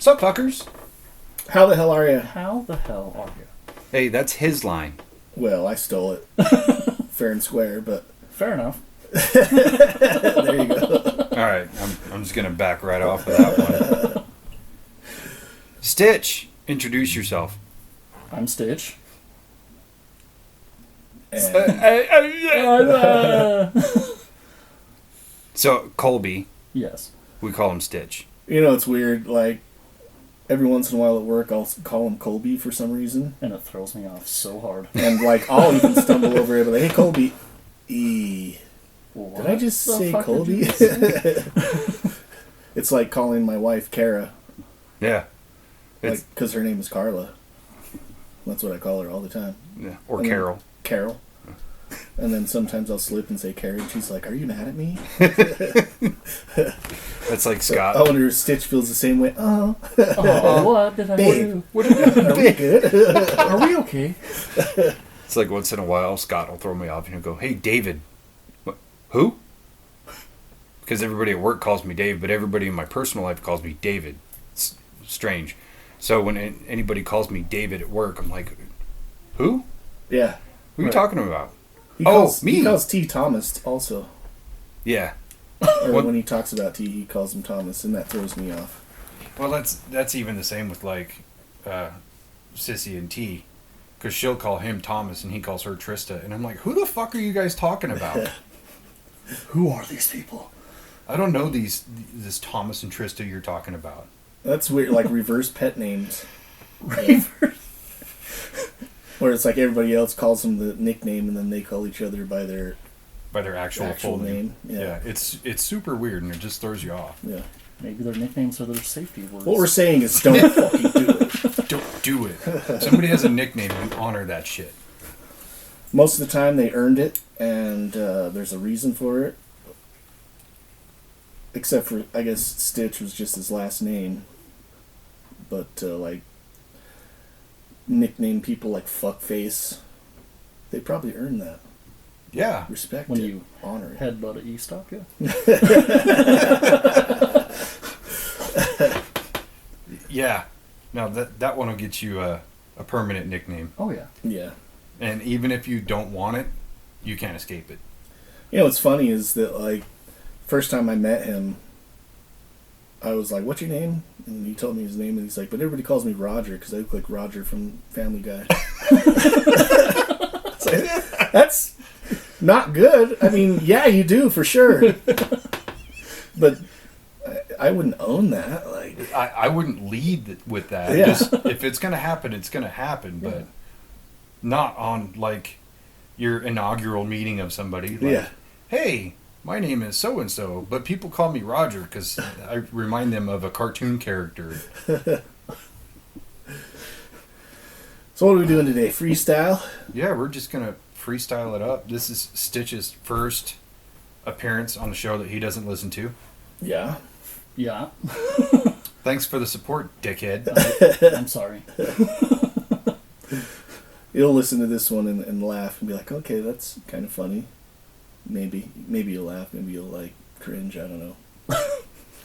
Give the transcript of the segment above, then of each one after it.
Sup, fuckers? How the hell are you? How the hell are you? Hey, that's his line. Well, I stole it. Fair and square, but... Fair enough. There you go. Alright, I'm just gonna back right off of that one. Stitch, introduce yourself. I'm Stitch. And So, Colby, Yes. we call him Stitch. you know, it's weird, like, every once in a while at work, I'll call him Colby for some reason. And it throws me off so hard. And, like, I'll even stumble over it, but like, hey, Colby. Did I just What the say fuck did Colby? you just say? It's like calling my wife Kara, Yeah. like, because her name is Carla. That's what I call her all the time. Yeah. Or And then- Carol. Carol. And then sometimes I'll slip and say Carrie, and she's like, "Are you mad at me?" That's like So Scott. I wonder if Stitch feels the same way. Oh, Oh, what did I Babe. do? What did I are we good? Are we okay? It's like once in a while, Scott will throw me off and he'll go, "Hey, David." What? Who? Because everybody at work calls me Dave, but everybody in my personal life calls me David. It's strange. So when anybody calls me David at work, I'm like, who? Yeah. Who are you Right. talking about? He Oh, calls, me. He calls T Thomas also. Yeah. Or What? when he talks about T, he calls him Thomas, and that throws me off. Well, that's even the same with like Sissy and T, because she'll call him Thomas and he calls her Trista, and I'm like, who the fuck are you guys talking about? Who are these people? I don't know this Thomas and Trista you're talking about. That's weird, like reverse pet names. Reverse. Where it's like everybody else calls them the nickname, and then they call each other by their By their actual full name. Yeah, it's super weird and it just throws you off. Yeah. Maybe their nicknames are their safety words. What we're saying is don't fucking do it. Don't do it. Somebody has a nickname, you honor that shit. Most of the time they earned it, and there's a reason for it. Except for, I guess, Stitch was just his last name. But, like, nickname people like Fuckface, they probably earned that. Yeah. Respect When it. you Honor it. headbutt at E-Stop, yeah. Yeah. No, that one will get you a permanent nickname. Oh, yeah. Yeah. And even if you don't want it, you can't escape it. You know what's funny is that, like, first time I met him, I was like, "What's your name?" And he told me his name, and he's like, "But everybody calls me Roger because I look like Roger from Family Guy." It's like, that's not good. I mean, yeah, you do for sure, but I wouldn't own that. Like, I wouldn't lead with that. Yeah. Just, if it's going to happen, it's going to happen. But Yeah. not on, like, your inaugural meeting of somebody. Like, yeah, hey, my name is so-and-so, but people call me Roger because I remind them of a cartoon character. So what are we doing today? Freestyle? Yeah, we're just going to freestyle it up. This is Stitch's first appearance on the show that he doesn't listen to. Yeah. Yeah. Thanks for the support, dickhead. I'm sorry. You'll listen to this one and laugh and be like, "Okay, that's kind of funny." Maybe you'll laugh. Maybe you'll like cringe. I don't know.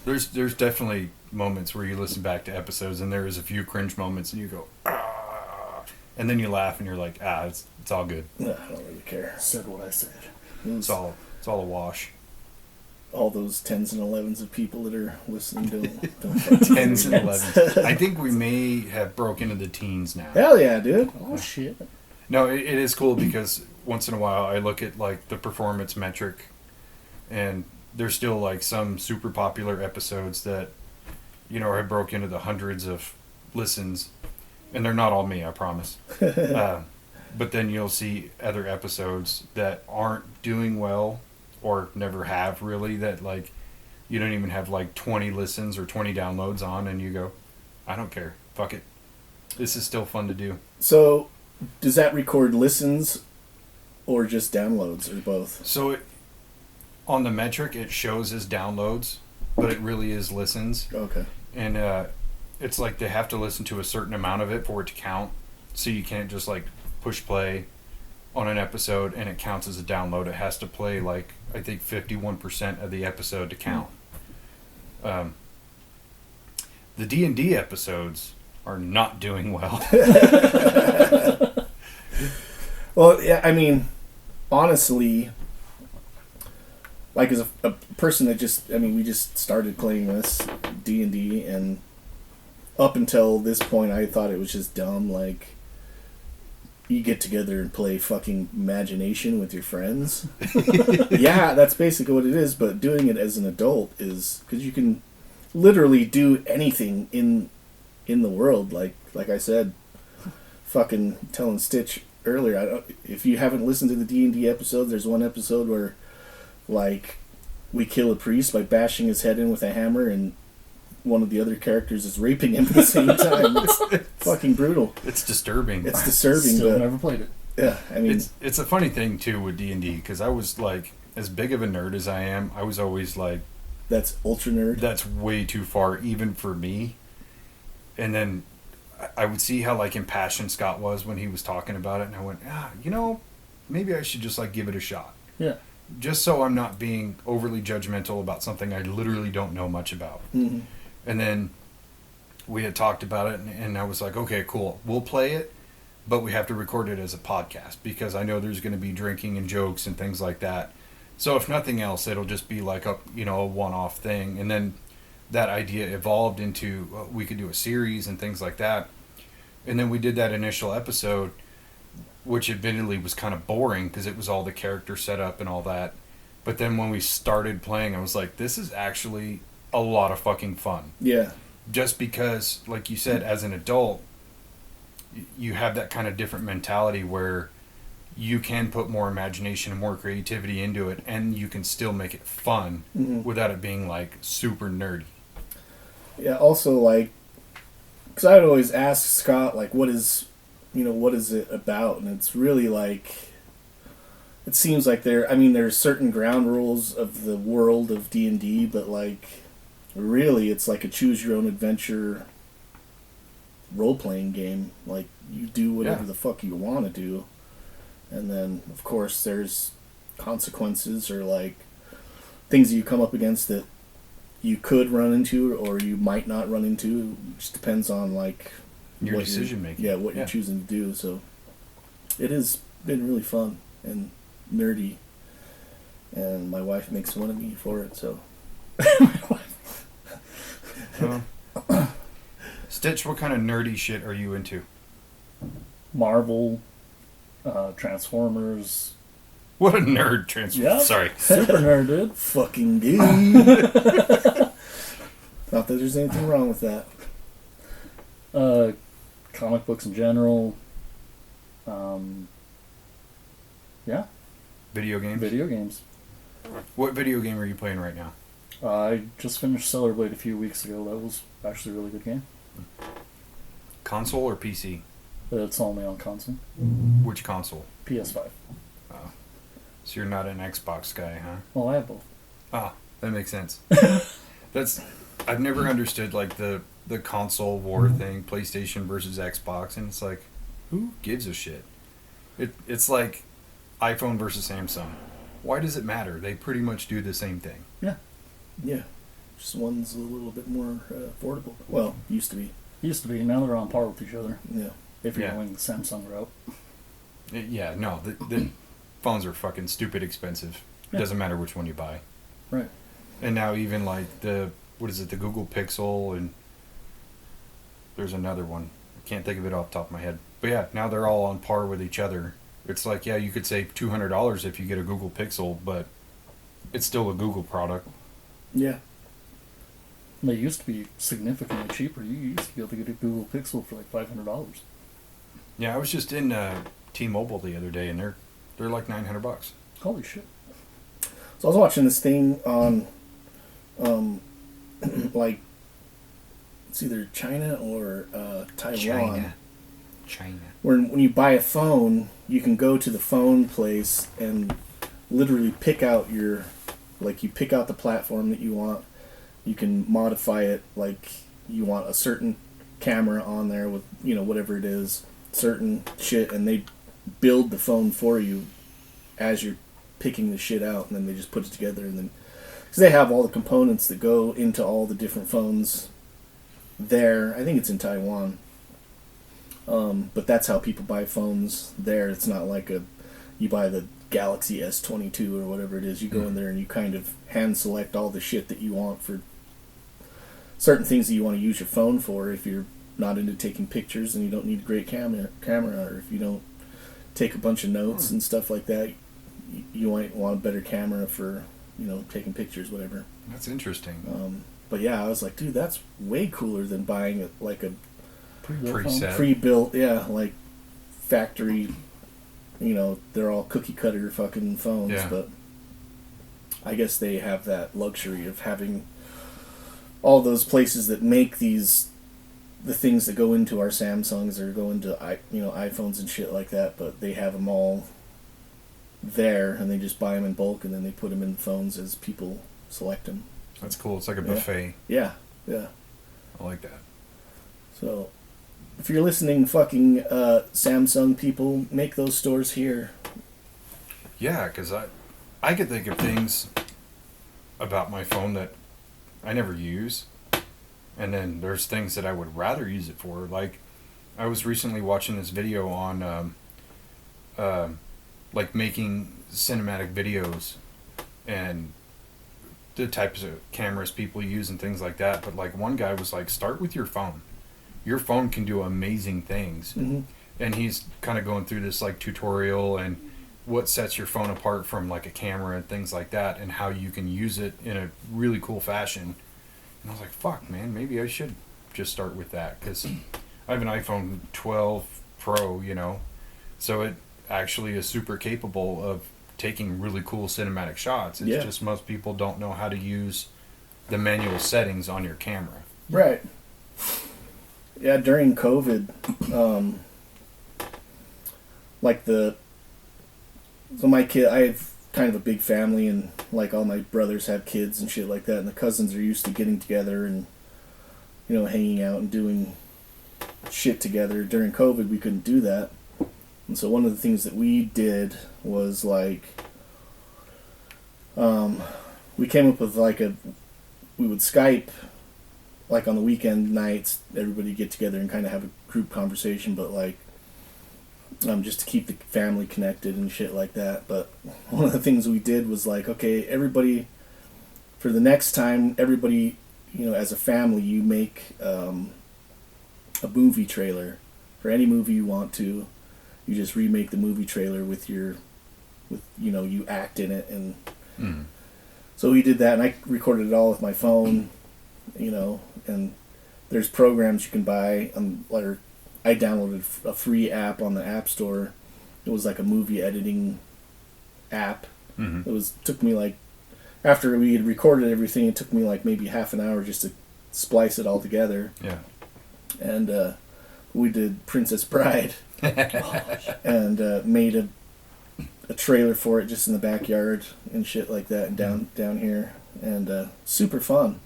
There's definitely moments where you listen back to episodes and there is a few cringe moments and you go, ah, and then you laugh and you're like, it's all good. No, I don't really care. Said what I said. It's all a wash. All those 10s and 11s of people that are listening don't fucking Tens and do it. 11s. I think we may have broken into the teens now. Hell yeah, dude. Oh, shit. No, it is cool because once in a while I look at like the performance metric, and there's still like some super popular episodes that, you know, have broke into the hundreds of listens, and they're not all me, I promise. But then you'll see other episodes that aren't doing well or never have really, that like you don't even have like 20 listens or 20 downloads on, and you go, I don't care, fuck it, this is still fun to do. So, does that record listens or just downloads or both? So on the metric it shows as downloads, but it really is listens. Okay. And it's like they have to listen to a certain amount of it for it to count, so you can't just like push play on an episode and it counts as a download. It has to play like, I think 51% of the episode to count. the D&D episodes are not doing well. Well, yeah, I mean, honestly, like as a person that we just started playing this D&D, and up until this point, I thought it was just dumb. Like, you get together and play fucking Imagination with your friends. Yeah, that's basically what it is. But doing it as an adult is because you can literally do anything in the world. Like I said, fucking telling Stitch earlier. If you haven't listened to the D&D episodes, there's one episode where like we kill a priest by bashing his head in with a hammer, and one of the other characters is raping him at the same time. It's fucking brutal. It's disturbing. It's disturbing. Still but never played it. yeah, I mean, it's a funny thing too with D&D, because I was like, as big of a nerd as I am, I was always like, that's ultra nerd. that's way too far even for me. And then I would see how like impassioned Scott was when he was talking about it, and I went, maybe I should just like give it a shot, Yeah. just so I'm not being overly judgmental about something I literally don't know much about. Mm-hmm. And then we had talked about it, and I was like, okay, cool, we'll play it, but we have to record it as a podcast, because I know there's going to be drinking and jokes and things like that. So if nothing else, it'll just be like a one-off thing. And then that idea evolved into we could do a series and things like that. And then we did that initial episode, which admittedly was kind of boring because it was all the character setup and all that. But then when we started playing, I was like, this is actually a lot of fucking fun. Yeah. Just because, like you said, as an adult, you have that kind of different mentality where you can put more imagination and more creativity into it, and you can still make it fun without it being like super nerdy. Yeah. Also, like, because I would always ask Scott, like, what is it about? And it's really like, it seems like there's certain ground rules of the world of D&D, but like, really, it's like a choose your own adventure role-playing game. Like, you do whatever the fuck you want to do, and then of course there's consequences or like things that you come up against that you could run into or you might not run into. It just depends on like Your decision making. Yeah, what you're choosing to do. So it has been really fun and nerdy, and my wife makes fun of me for it. So Stitch, what kind of nerdy shit are you into? Marvel, Transformers. What a nerd transfer. Yeah. Sorry. Super nerd, dude. fucking gay. Not that there's anything wrong with that. Comic books in general. Yeah. Video games? Video games. What video game are you playing right now? I just finished Stellar Blade a few weeks ago. That was actually a really good game. Console or PC? It's only on console. Which console? PS5. Oh. So you're not an Xbox guy, huh? Well, I have both. Ah, that makes sense. I've never understood like the console war thing, PlayStation versus Xbox, and it's like, who gives a shit? It's like iPhone versus Samsung. Why does it matter? They pretty much do the same thing. Yeah. Yeah. Just one's a little bit more affordable. Well, used to be. Used to be. Now they're on par with each other. Yeah. If you're Yeah. going the Samsung route. The phones are fucking stupid expensive. Yeah. Doesn't matter which one you buy. Right. And now even like the Google Pixel, and there's another one. I can't think of it off the top of my head. But yeah, now they're all on par with each other. It's like, yeah, you could save $200 if you get a Google Pixel, but it's still a Google product. Yeah. They used to be significantly cheaper. You used to be able to get a Google Pixel for like $500. Yeah, I was just in T-Mobile the other day, and they're like $900. Holy shit. So I was watching this thing on, like, it's either China or Taiwan. China. Where when you buy a phone, you can go to the phone place and literally pick out you pick out the platform that you want. You can modify it, like you want a certain camera on there with, whatever it is, certain shit, and they build the phone for you as you're picking the shit out, and then they just put it together, and then because they have all the components that go into all the different phones there. I think it's in Taiwan. But that's how people buy phones there. It's not like you buy the Galaxy S22 or whatever it is. You go in there and you kind of hand select all the shit that you want for certain things that you want to use your phone for. If you're not into taking pictures and you don't need a great camera, or if you don't take a bunch of notes and stuff like that, you might want a better camera for, taking pictures, whatever. That's interesting. But yeah, I was like, dude, that's way cooler than buying a Preset. pre-built, like factory, they're all cookie cutter fucking phones. Yeah. But I guess they have that luxury of having all those places that make the things that go into our Samsungs or go into iPhones and shit like that, but they have them all there, and they just buy them in bulk, and then they put them in phones as people select them. That's cool. It's like a buffet. Yeah. I like that. So, if you're listening, fucking Samsung people, make those stores here. Yeah, because I could think of things about my phone that I never use, and then there's things that I would rather use it for. Like, I was recently watching this video on like making cinematic videos and the types of cameras people use and things like that. But like, one guy was like, start with your phone. Your phone can do amazing things. Mm-hmm. And he's kind of going through this like tutorial and what sets your phone apart from like a camera and things like that, and how you can use it in a really cool fashion. And I was like, fuck, man, maybe I should just start with that, because I have an iPhone 12 Pro, so it actually is super capable of taking really cool cinematic shots. It's just most people don't know how to use the manual settings on your camera. Right. Yeah, during COVID, so my kid, I have kind of a big family, and like all my brothers have kids and shit like that, and the cousins are used to getting together and, hanging out and doing shit together. During COVID, we couldn't do that. And so one of the things that we did was like, we came up with we would Skype, like on the weekend nights, everybody get together and kind of have a group conversation, but like, just to keep the family connected and shit like that. But one of the things we did was like, okay, everybody, for the next time, everybody, as a family, you make a movie trailer for any movie you want to. You just remake the movie trailer with you act in it. And so we did that, and I recorded it all with my phone, and there's programs you can buy, or I downloaded a free app on the App Store. It was like a movie editing app. Mm-hmm. Took me like, after we had recorded everything, it took me like maybe half an hour just to splice it all together. Yeah. And we did Princess Bride. And made a trailer for it just in the backyard and shit like that, and down here, and super fun.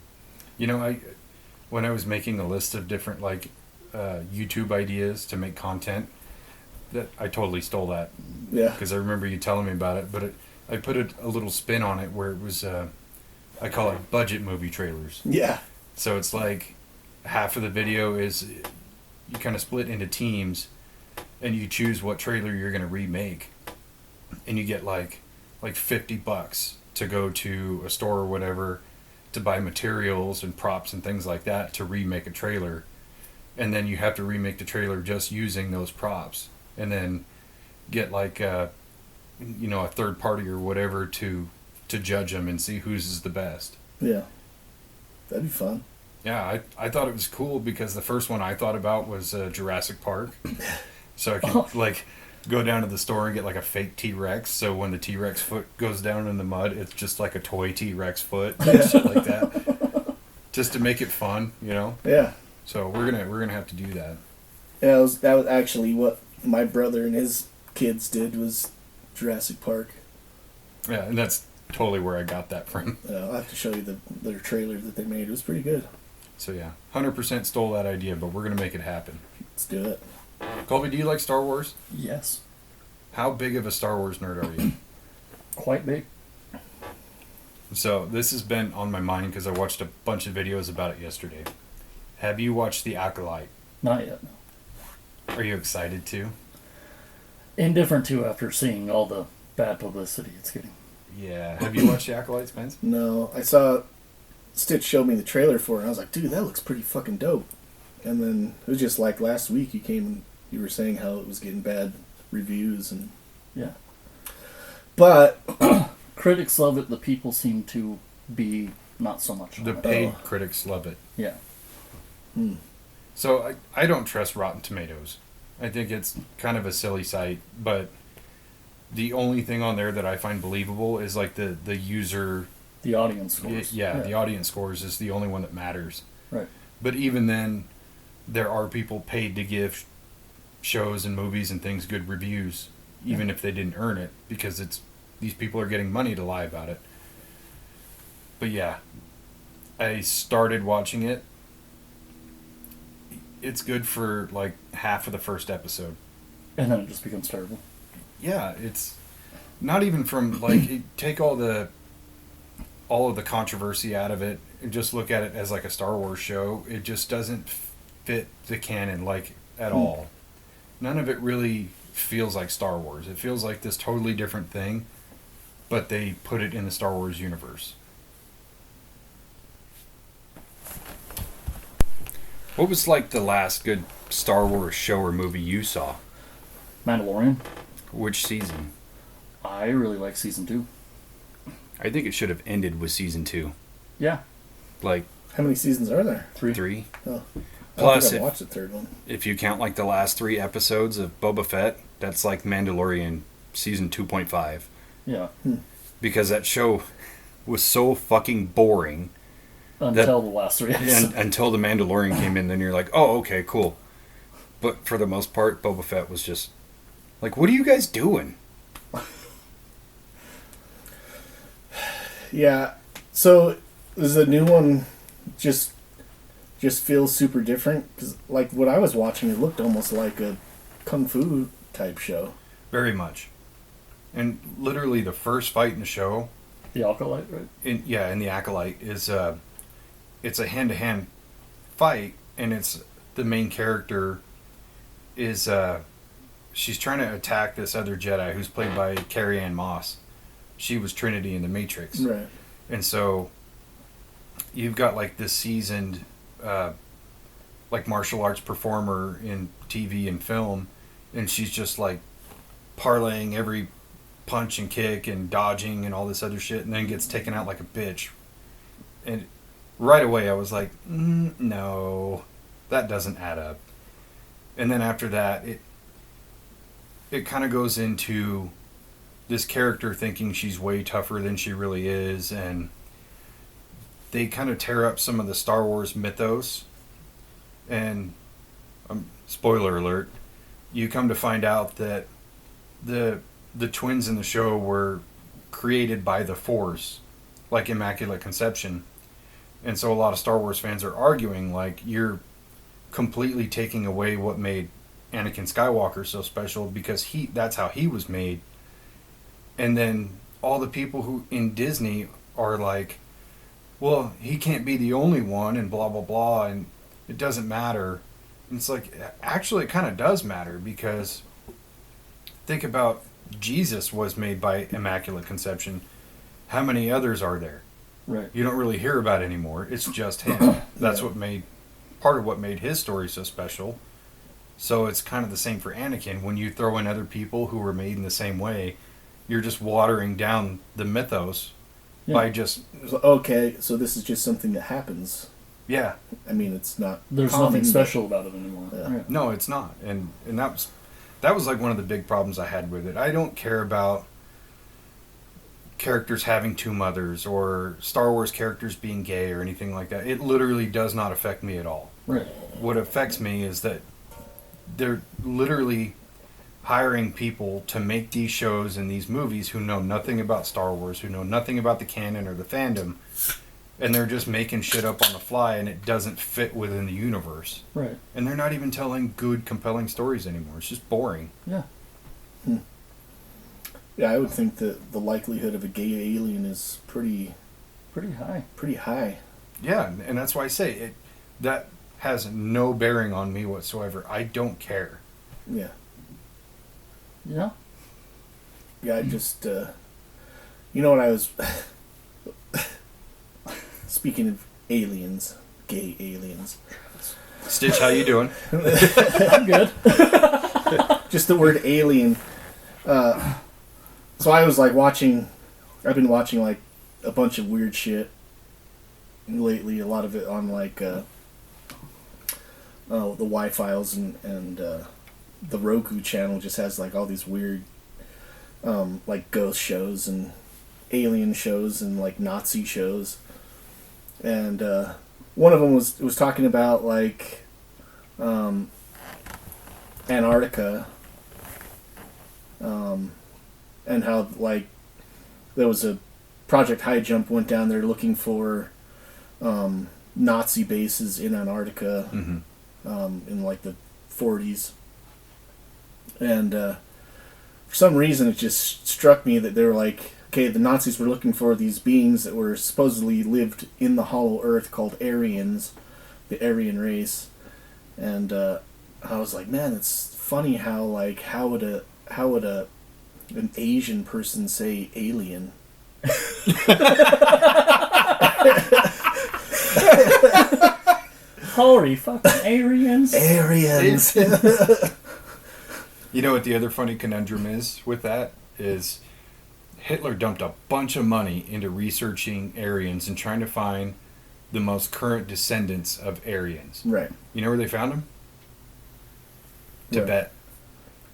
When I was making a list of different like YouTube ideas to make content, that I totally stole that. Yeah. Because I remember you telling me about it, but I put a little spin on it where it was I call it budget movie trailers. Yeah. So it's like half of the video is you kind of split into teams, and you choose what trailer you're going to remake, and you get like $50 to go to a store or whatever to buy materials and props and things like that to remake a trailer, and then you have to remake the trailer just using those props, and then get like a third party or whatever to judge them and see whose is the best. Yeah, that'd be fun. Yeah, I thought it was cool because the first one I thought about was Jurassic Park. So I could like go down to the store and get like a fake T-Rex. So when the T-Rex foot goes down in the mud, it's just like a toy T-Rex foot and shit like that, just to make it fun, Yeah. So we're gonna have to do that. Yeah, that was actually what my brother and his kids did, was Jurassic Park. Yeah, and that's totally where I got that from. I'll have to show you their trailer that they made. It was pretty good. So yeah, 100% stole that idea, but we're gonna make it happen. Let's do it. Colby, do you like Star Wars? Yes. How big of a Star Wars nerd are you? Quite big. So this has been on my mind because I watched a bunch of videos about it yesterday. Have you watched The Acolyte? Not yet. No. Are you excited to? Indifferent too after seeing all the bad publicity it's getting. Yeah. Have you watched The Acolyte, Spence? No, I saw Stitch showed me the trailer for it, and I was like, dude, that looks pretty fucking dope. And then it was just like last week you came and you were saying how it was getting bad reviews and Yeah. but Critics love it. The people seem to be not so much. The on it. paid critics love it. Yeah. So I don't trust Rotten Tomatoes. I think it's kind of a silly site, but the only thing on there that I find believable is like the user. The audience scores. Yeah, the audience scores is the only one that matters. Right. But even then, there are people paid to give shows and movies and things good reviews, even if they didn't earn it, because these people are getting money to lie about it. But yeah, I started watching it. It's good for like half of the first episode. And then it just becomes terrible. Yeah, it's not even from like take all of the controversy out of it and just look at it as like a Star Wars show. It just doesn't fit the canon like at all. None of it really feels like Star Wars. It feels like this totally different thing, but they put it in the Star Wars universe. What was like the last good Star Wars show or movie you saw? Mandalorian. Which season? I really like season 2. I think it should have ended with season 2. Yeah. Like how many seasons are there? 3. Oh. Plus, I don't think I've watched the third one. If you count like the last 3 episodes of Boba Fett, that's like Mandalorian season 2.5. Yeah. Because that show was so fucking boring. Until the last 3 episodes. Until the Mandalorian came in, then you're like, oh, okay, cool. But for the most part, Boba Fett was just like, what are you guys doing? Yeah. So is the new one just feels super different? Because like what I was watching, it looked almost like a kung fu type show. Very much. And literally the first fight in the show, The Acolyte, right? in the Acolyte, is it's a hand-to-hand fight, and it's the main character is she's trying to attack this other Jedi who's played by Carrie-Anne Moss. She was Trinity in The Matrix. Right. And so you've got like this seasoned like martial arts performer in TV and film, and she's just like parlaying every punch and kick and dodging and all this other shit, and then gets taken out like a bitch. And right away I was like, no, that doesn't add up. And then after that, it kind of goes into this character thinking she's way tougher than she really is, and they kind of tear up some of the Star Wars mythos. And spoiler alert, you come to find out that the twins in the show were created by the Force, like Immaculate Conception. And so a lot of Star Wars fans are arguing like, you're completely taking away what made Anakin Skywalker so special, because that's how he was made. And then all the people who in Disney are like, well, he can't be the only one, and blah blah blah, and it doesn't matter. And it's like, actually it kind of does matter, because think about, Jesus was made by Immaculate Conception. How many others are there? Right. You don't really hear about anymore. It's just him. That's part of what made his story so special. So it's kind of the same for Anakin. When you throw in other people who were made in the same way, you're just watering down the mythos by just... Okay, so this is just something that happens. Yeah. I mean, it's not... There's common, nothing special about it anymore. Yeah. Yeah. No, it's not. And that was like one of the big problems I had with it. I don't care about characters having 2 mothers or Star Wars characters being gay or anything like that. It literally does not affect me at all. Right. What affects me is that they're literally hiring people to make these shows and these movies who know nothing about Star Wars, who know nothing about the canon or the fandom, and they're just making shit up on the fly, and it doesn't fit within the universe. Right. And they're not even telling good, compelling stories anymore. It's just boring. Yeah. Yeah, I would think that the likelihood of a gay alien is pretty Pretty high. high. Yeah, and that's why I say it. That has no bearing on me whatsoever. I don't care. Yeah. Yeah. Yeah, I just, you know what I was, speaking of aliens, gay aliens. Stitch, how you doing? I'm good. Just the word alien. So I was like I've been watching like a bunch of weird shit lately, a lot of it on like, the Y-Files and the Roku channel just has like all these weird, like ghost shows and alien shows and like Nazi shows. And one of them was talking about like Antarctica, and how like there was a Project High Jump went down there looking for Nazi bases in Antarctica in like the 40s, and for some reason it just struck me that they were like, okay, the Nazis were looking for these beings that were supposedly lived in the hollow earth called Aryans, the Aryan race. And I was like, man, it's funny how like how would an Asian person say alien? Holy fucking Aryans. Aryans. You know what the other funny conundrum is with that is Hitler dumped a bunch of money into researching Aryans and trying to find the most current descendants of Aryans. Right. You know where they found them? Where? Tibet.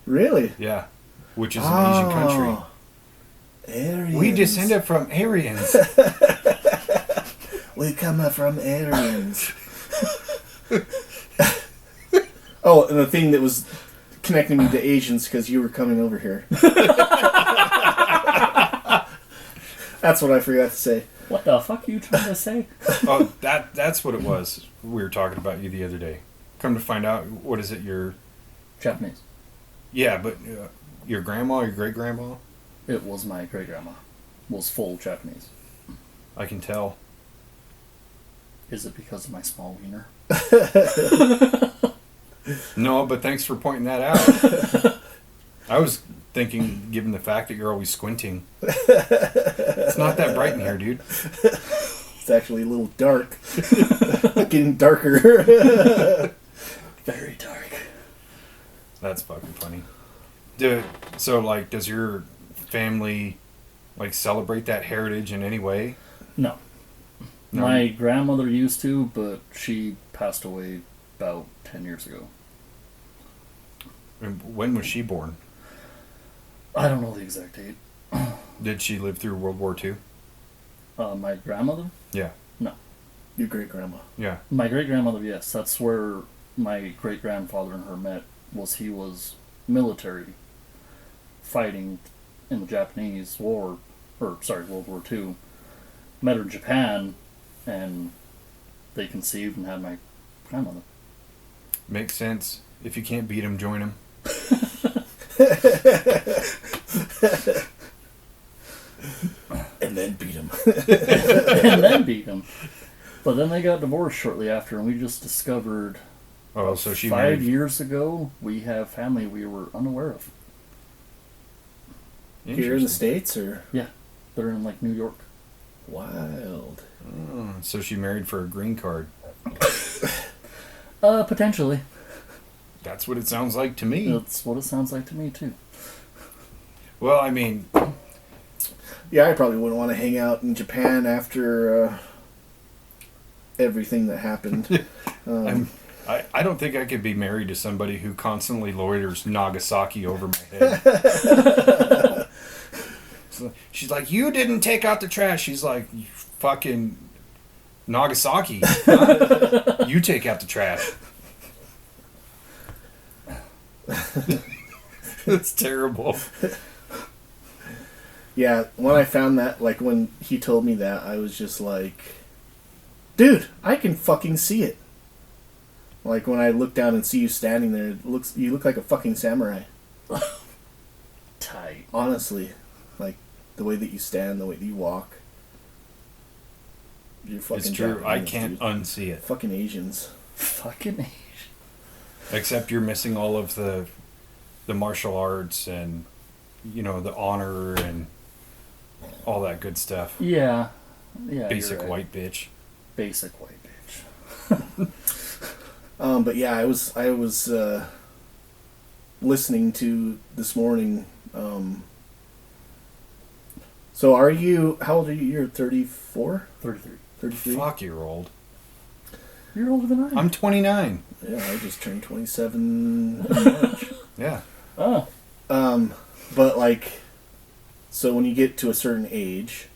Really? Yeah. Which is an Asian country. Aryans. We descended from Aryans. We come from Aryans. Oh, and the thing that was connecting me to Asians because you were coming over here. That's what I forgot to say. What the fuck are you trying to say? Oh, that's what it was. We were talking about you the other day. Come to find out, what is it? Japanese. Yeah, but your grandma, your great grandma. It was my great grandma. Was full Japanese. I can tell. Is it because of my small wiener? No, but thanks for pointing that out. I was thinking, given the fact that you're always squinting, it's not that bright in here, dude. It's actually a little dark. Getting darker. Very dark. That's fucking funny. So, like, does your family, like, celebrate that heritage in any way? No. No? My grandmother used to, but she passed away about 10 years ago. And when was she born? I don't know the exact date. Did she live through World War II? My grandmother? Yeah. No. Your great grandma. Yeah. My great grandmother, yes. That's where my great grandfather and her met. He was military, fighting in the Japanese War, World War II. Met her in Japan, and they conceived and had my grandmother. Makes sense. If you can't beat them, join them. And then beat him. And then beat him. But then they got divorced shortly after, and we just discovered Oh, so she 5 married. years ago we have family we were unaware of. Here in the Interesting. States, or? Yeah, they're in like New York. Wild. Oh, so she married for a green card. Potentially. That's what it sounds like to me. That's what it sounds like to me too. Well, I mean, Yeah, I probably wouldn't want to hang out in Japan after everything that happened. I don't think I could be married to somebody who constantly loiters Nagasaki over my head. So she's like, you didn't take out the trash. She's like, you fucking Nagasaki. Huh? You take out the trash. That's terrible. Yeah, when I found that, like when he told me that, I was just like, dude, I can fucking see it. Like when I look down and see you standing there, you look like a fucking samurai. Tight. Honestly, like the way that you stand, the way that you walk. You're fucking It's true. I Japanese, can't dude. unsee it. Fucking Asians. Fucking age. Except you're missing all of the martial arts and, you know, the honor and all that good stuff. Yeah. Yeah. Basic you're right. white bitch. Basic white bitch. But yeah, I was listening to this morning. So are you? How old are you? You're 34? 33. 33? Fuck, you're old. You're older than I am. I'm 29. Yeah, I just turned 27 in March. Yeah. Oh. But like, so when you get to a certain age,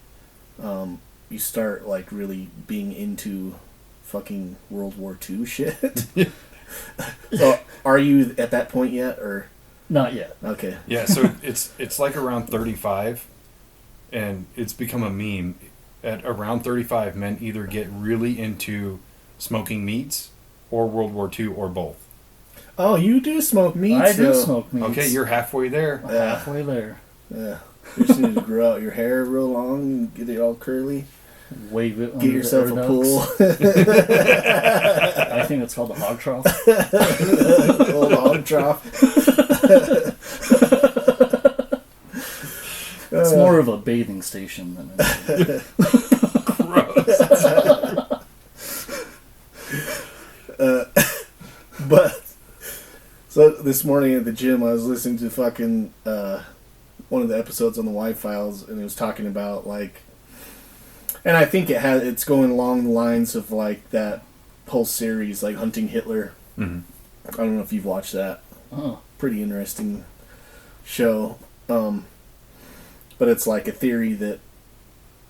you start like really being into fucking World War II shit. So are you at that point yet, or? Not yet. Okay. Yeah, so it's like around 35, and it's become a meme. At around 35, men either get really into smoking meats or World War II or both. Oh, you do smoke meats? I do though. smoke meats. Okay, you're halfway there. halfway there. Yeah. You just need to grow out your hair real long and get it all curly. Wave it. Get under yourself the a air pool. ducts. I think it's called the hog trough. Old hog trough. It's more of a bathing station than anything. But so this morning at the gym, I was listening to fucking one of the episodes on the Y Files, and it was talking about like, and I think it's going along the lines of like that whole series, like Hunting Hitler. Mm-hmm. I don't know if you've watched that. Oh. Pretty interesting show. But it's like a theory that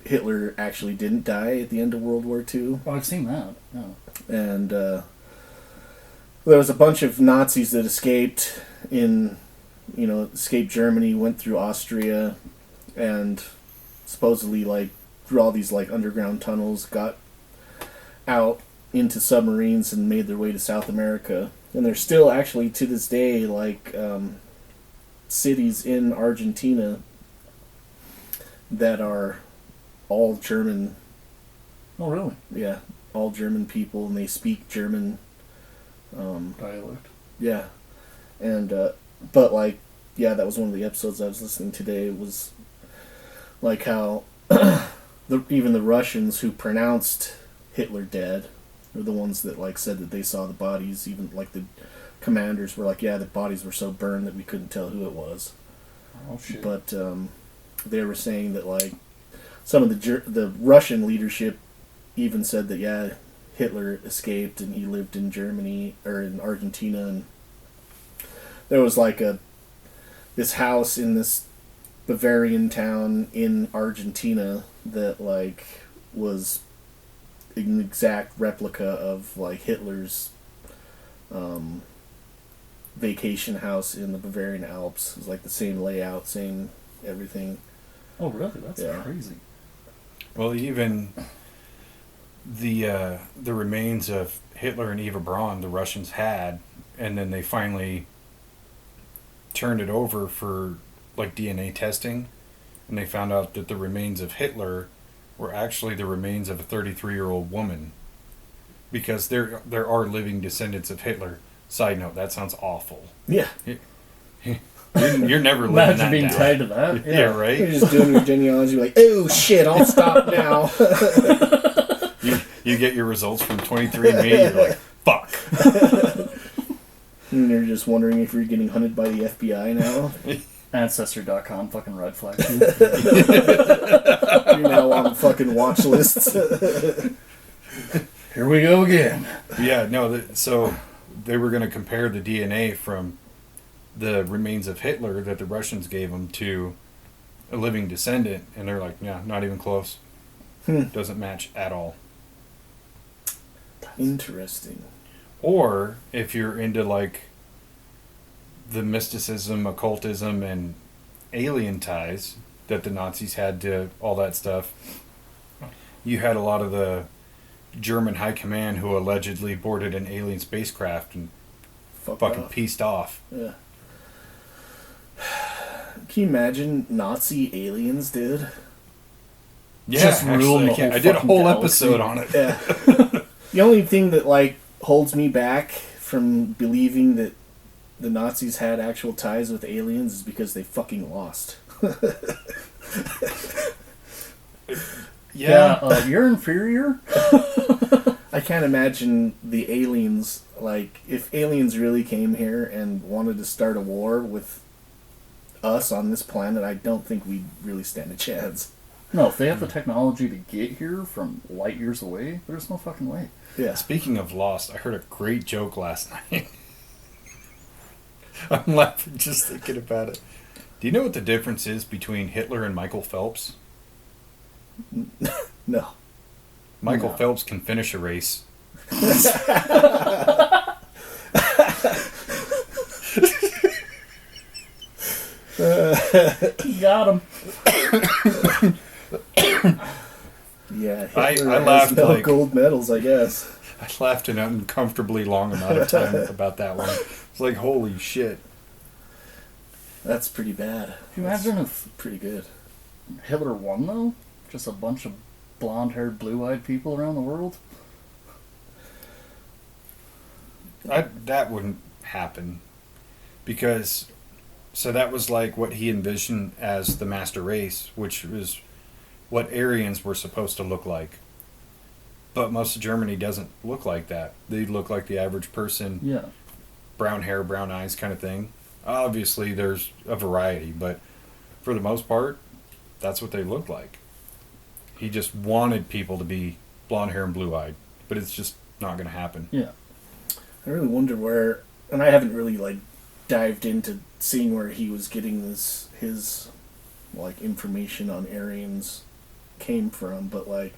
Hitler actually didn't die at the end of World War II. Oh, I've seen that. Yeah. And there was a bunch of Nazis that escaped escaped Germany, went through Austria, and supposedly like through all these like underground tunnels got out into submarines and made their way to South America. And there's still actually to this day like cities in Argentina that are all German. Oh, really? Yeah, all German people, and they speak German. Dialect. Yeah, and but like, yeah, that was one of the episodes I was listening today. It was like how even the Russians who pronounced Hitler dead are the ones that like said that they saw the bodies. Even like the commanders were like, yeah, the bodies were so burned that we couldn't tell who it was. Oh, shit. But they were saying that like some of the Russian leadership even said that yeah, Hitler escaped and he lived in Germany or in Argentina, and there was like this house in this Bavarian town in Argentina that like was an exact replica of like Hitler's vacation house in the Bavarian Alps. It was like the same layout, same everything. Oh, really? That's Yeah. crazy. Well, even the remains of Hitler and Eva Braun, the Russians had, and then they finally turned it over for like DNA testing, and they found out that the remains of Hitler were actually the remains of a 33-year-old woman, because there are living descendants of Hitler. Side note, that sounds awful. Yeah. You're never living Imagine that being down. tied to that. Yeah, right? You're just doing your genealogy like, oh shit, I'll stop now. You get your results from 23andMe, you're like, fuck. And you're just wondering if you're getting hunted by the FBI now. Ancestry.com, fucking red flag. You're now on fucking watch lists. Here we go again. Yeah, no, so they were going to compare the DNA from the remains of Hitler that the Russians gave them to a living descendant, and they're like, yeah, not even close. Doesn't match at all. Interesting. Or if you're into like the mysticism, occultism, and alien ties that the Nazis had to all that stuff, you had a lot of the German high command who allegedly boarded an alien spacecraft and fucking pieced off. Yeah. Can you imagine Nazi aliens, dude? Yeah, Just ruined actually, the whole I did a fucking whole galaxy. episode on it. Yeah. The only thing that like holds me back from believing that the Nazis had actual ties with aliens is because they fucking lost. Yeah. You're inferior. I can't imagine the aliens, like, if aliens really came here and wanted to start a war with us on this planet, I don't think we'd really stand a chance. No, if they have the technology to get here from light years away, there's no fucking way. Yeah. Speaking of Lost, I heard a great joke last night. I'm laughing just thinking about it. Do you know what the difference is between Hitler and Michael Phelps? No. Michael No. Phelps can finish a race. Got him. Yeah, I Hitler has laughed no like- gold medals, I guess. I laughed an uncomfortably long amount of time about that one. It's like, holy shit. That's pretty bad. Can you imagine if Pretty good. Hitler won, though? Just a bunch of blonde-haired, blue-eyed people around the world? That wouldn't happen. Because, so that was like what he envisioned as the master race, which was what Aryans were supposed to look like. But most of Germany doesn't look like that. They look like the average person, Yeah. brown hair, brown eyes kind of thing. Obviously, there's a variety, but for the most part, that's what they look like. He just wanted people to be blonde hair and blue-eyed, but it's just not going to happen. Yeah. I really wonder where, and I haven't really, like, dived into seeing where he was getting his like, information on Aryans came from, but, like,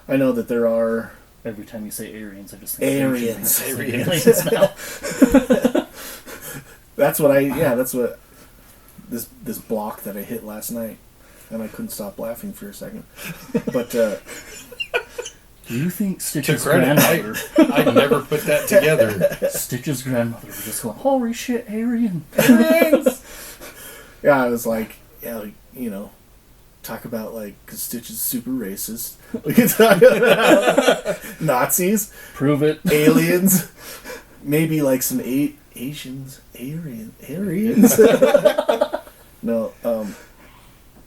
I know that there are Every time you say Aryans, I just think Aryans. Aliens now. That's what this block that I hit last night, and I couldn't stop laughing for a second. But Do you think To Stitch's credit, grandmother, I never put that together. Stitch's grandmother was just going, holy shit, Aryan. yeah, I was like, yeah, you know, talk about, like, because Stitch is super racist. We can talk about Nazis, Prove it. aliens, maybe like some Asians, Aryans. No,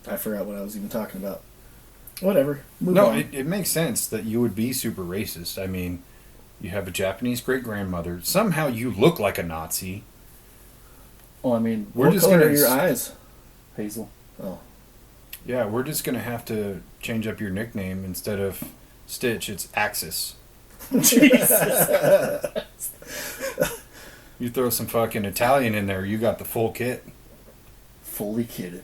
I forgot what I was even talking about. Whatever. Move No, on. it makes sense that you would be super racist. I mean, you have a Japanese great-grandmother. Somehow you look like a Nazi. Well, I mean, We're what just color gonna are your eyes? Hazel. Oh, Yeah, we're just going to have to change up your nickname. Instead of Stitch, it's Axis. Jesus. You throw some fucking Italian in there, you got the full kit. Fully kitted.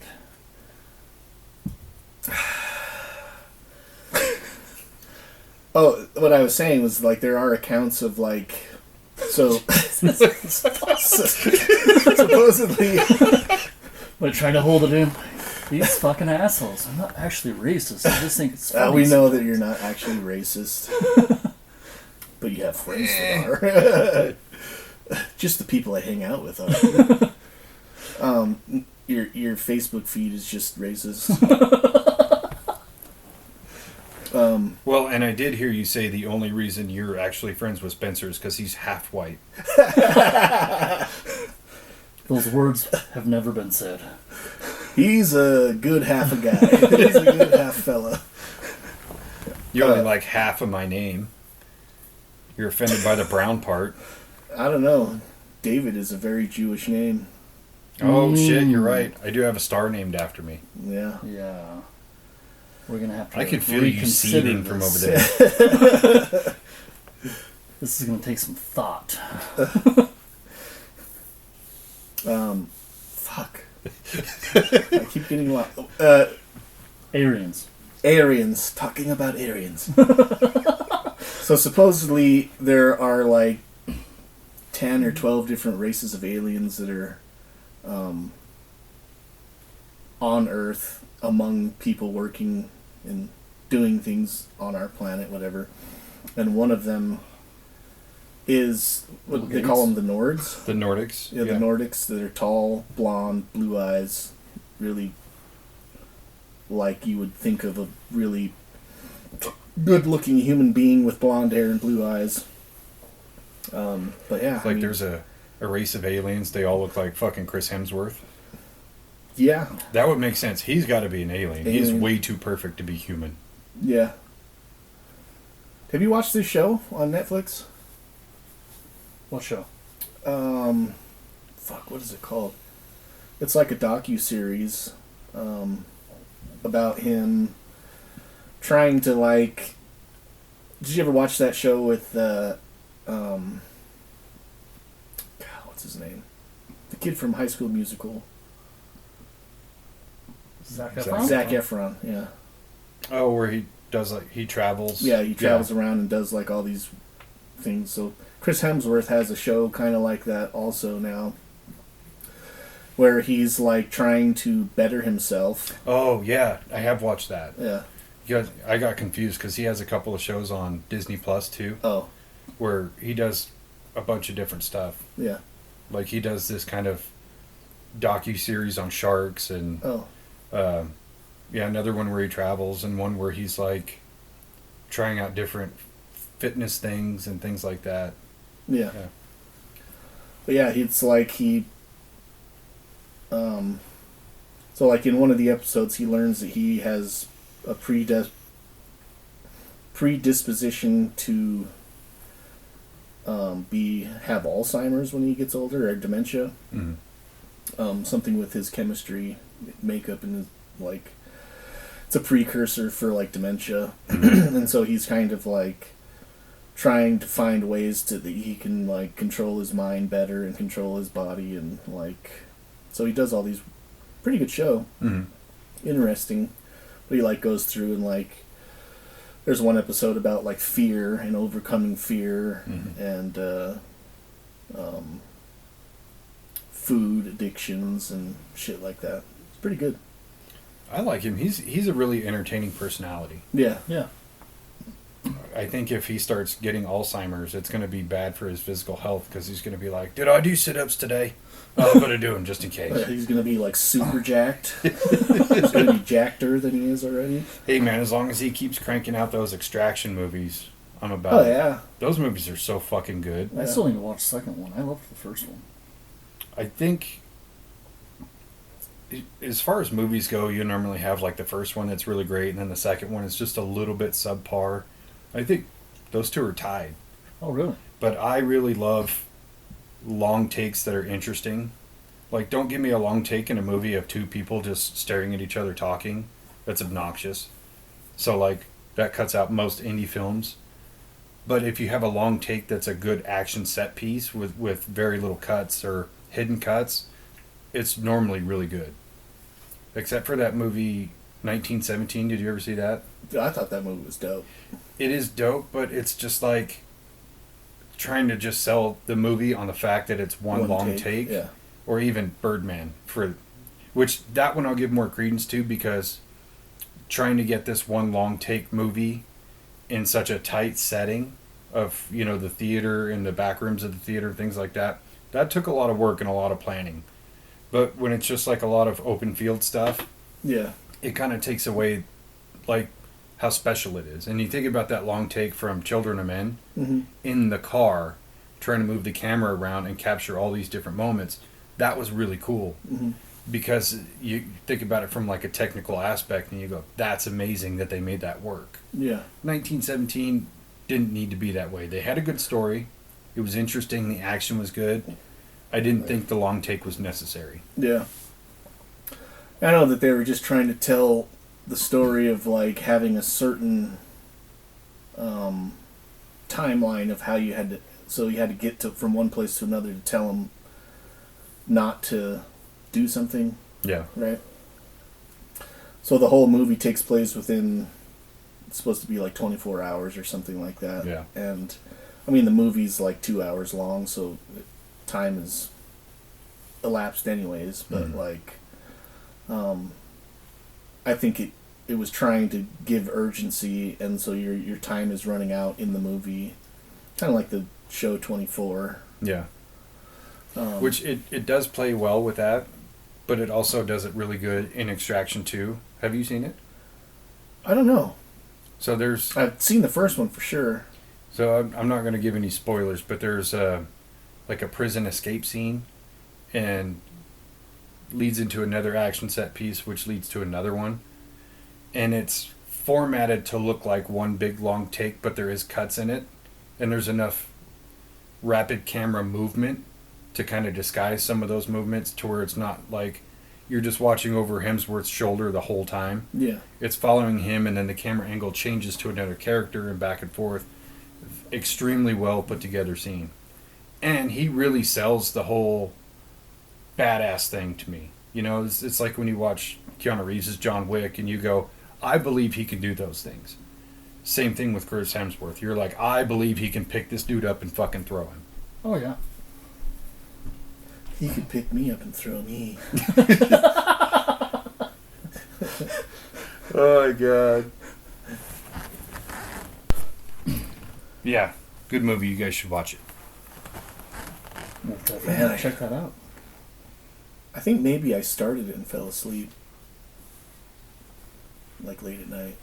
oh, what I was saying was, like, there are accounts of, like, so supposedly. But trying to hold it in. These fucking assholes. I'm not actually racist. I just think it's funny. We know that you're not actually racist, but you have friends that are. Just the people I hang out with are. Your Facebook feed is just racist. Well, and I did hear you say the only reason you're actually friends with Spencer is because he's half white. Those words have never been said. He's a good half a guy. He's a good half fella. You only like half of my name. You're offended by the brown part. I don't know. David is a very Jewish name. Oh, shit, you're right. I do have a star named after me. Yeah. Yeah. We're going to have to I can feel you reconsider seething from over this. there. This is going to take some thought. Fuck. I keep getting lost. Aryans. Aryans. Talking about Aryans. So supposedly there are like 10 or 12 different races of aliens that are on Earth among people working and doing things on our planet, whatever. And one of them is what they call them, the Nords. The Nordics. Yeah, the Nordics that are tall, blonde, blue eyes, really like you would think of a really good-looking human being with blonde hair and blue eyes. But yeah, It's like there's a race of aliens. They all look like fucking Chris Hemsworth. yeah, That would make sense. He's got to be an alien. He's Alien. way too perfect to be human. yeah. Have you watched this show on Netflix? What show? Fuck, what is it called? It's like a docu-series about him trying to, like... Did you ever watch that show with, God, what's his name? The kid from High School Musical. Zac Zac Efron? Zac Efron, yeah. Oh, where he does like he travels. Yeah, he travels around and does, like, all these things. So Chris Hemsworth has a show kind of like that also now, where he's like trying to better himself. Oh yeah, I have watched that. Yeah. I got confused because he has a couple of shows on Disney Plus too, Oh. where he does a bunch of different stuff. Yeah. Like he does this kind of docu-series on sharks and Oh. yeah, another one where he travels and one where he's like trying out different fitness things and things like that. Yeah. Yeah. But yeah, it's like he. So like in one of the episodes, he learns that he has a predisposition to have Alzheimer's when he gets older, or dementia. Mm-hmm. Something with his chemistry, makeup, and his, like, it's a precursor for like dementia, and so he's kind of like trying to find ways that he can like control his mind better and control his body, and like, so he does all these pretty good show, interesting, but he like goes through and like, there's one episode about like fear and overcoming fear, and food addictions and shit like that. It's pretty good. I like him. He's a really entertaining personality. Yeah. Yeah. I think if he starts getting Alzheimer's, it's going to be bad for his physical health because he's going to be like, "Did I do sit-ups today? I'm going to do them just in case." He's gonna be like super jacked. He's gonna be jackeder than he is already. Hey man, as long as he keeps cranking out those extraction movies, I'm about Oh it. yeah. Those movies are so fucking good. I still need to watch the second one. I loved the first one. I think as far as movies go, you normally have like the first one that's really great, and then the second one is just a little bit subpar. I think those two are tied. Oh, really? But I really love long takes that are interesting. Like, don't give me a long take in a movie of two people just staring at each other talking. That's obnoxious. So, like, that cuts out most indie films. But if you have a long take that's a good action set piece with very little cuts or hidden cuts, it's normally really good. Except for that movie 1917. Did you ever see that? I thought that movie was dope. It is dope, but it's just like trying to just sell the movie on the fact that it's one long take. Yeah. Or even Birdman, which that one I'll give more credence to, because trying to get this one long take movie in such a tight setting of, you know, the theater and the back rooms of the theater, things like that took a lot of work and a lot of planning. But when it's just like a lot of open field stuff, Yeah. it kind of takes away like how special it is. And you think about that long take from Children of Men in the car, trying to move the camera around and capture all these different moments. That was really cool, because you think about it from like a technical aspect and you go, that's amazing that they made that work. Yeah. 1917 didn't need to be that way. They had a good story. It was interesting. The action was good. I didn't think the long take was necessary. Yeah. I know that they were just trying to tell the story of like having a certain timeline of how you had to, so you had to get to from one place to another to tell them not to do something, Yeah. right? So the whole movie takes place within, it's supposed to be like 24 hours or something like that. Yeah. And I mean, the movie's like 2 hours long, so time is elapsed anyways, but like, I think it was trying to give urgency, and so your time is running out in the movie, kind of like the show 24. Yeah. Which it does play well with that, but it also does it really good in Extraction 2. Have you seen it? I don't know. So there's I've seen the first one for sure. So I'm not going to give any spoilers, but there's like a prison escape scene, and leads into another action set piece, which leads to another one, and it's formatted to look like one big long take, but there is cuts in it, and there's enough rapid camera movement to kind of disguise some of those movements to where it's not like you're just watching over Hemsworth's shoulder the whole time. Yeah. It's following him, and then the camera angle changes to another character and back and forth. Extremely well put together scene. And he really sells the whole badass thing to me. You know, it's like when you watch Keanu Reeves' John Wick and you go, I believe he can do those things. Same thing with Chris Hemsworth. You're like, I believe he can pick this dude up and fucking throw him. Oh, yeah. He could pick me up and throw me. Oh my god. Yeah, good movie. You guys should watch it. We'll definitely have to check that out. I think maybe I started it and fell asleep. Like late at night.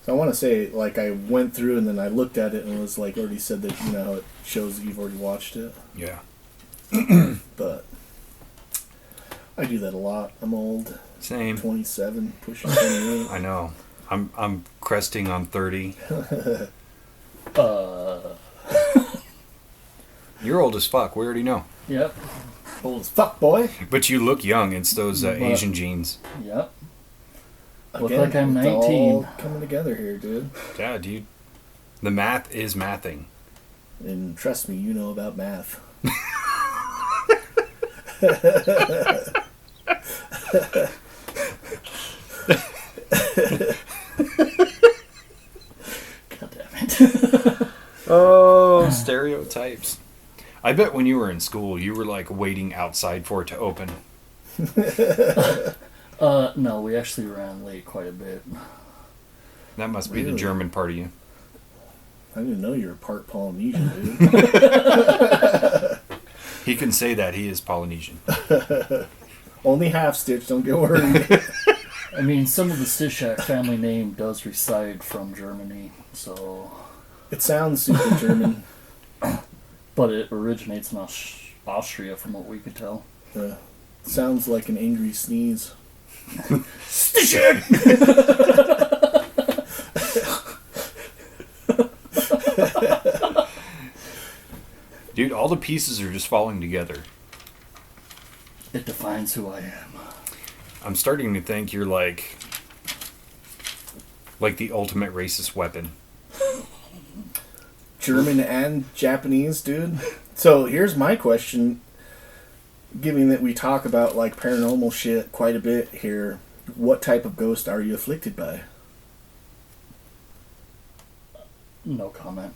So I want to say, like, I went through and then I looked at it and it was like already said that, you know, how it shows that you've already watched it. Yeah. But I do that a lot. I'm old. Same. 27, pushing 28. I know. I'm cresting on 30. You're old as fuck. We already know. Yep. Old as fuck, boy. But you look young. It's those Asian genes. Yep. Look Again, like I'm it's 19. all coming together here, dude. Yeah, dude. The math is mathing. And trust me, you know about math. God damn it. Oh, stereotypes. I bet when you were in school, you were like waiting outside for it to open. No, we actually ran late quite a bit. That must be the Really? German part of you. I didn't know you were part Polynesian, dude. He can say that he is Polynesian. Only half stitch, don't get worried. I mean, some of the Stishak family name does reside from Germany, so... It sounds super German. But it originates in Austria, from what we could tell. Sounds like an angry sneeze. Dude, all the pieces are just falling together. It defines who I am. I'm starting to think you're like the ultimate racist weapon. German and Japanese, dude. So here's my question. Given that we talk about like paranormal shit quite a bit here, what type of ghost are you afflicted by? No comment.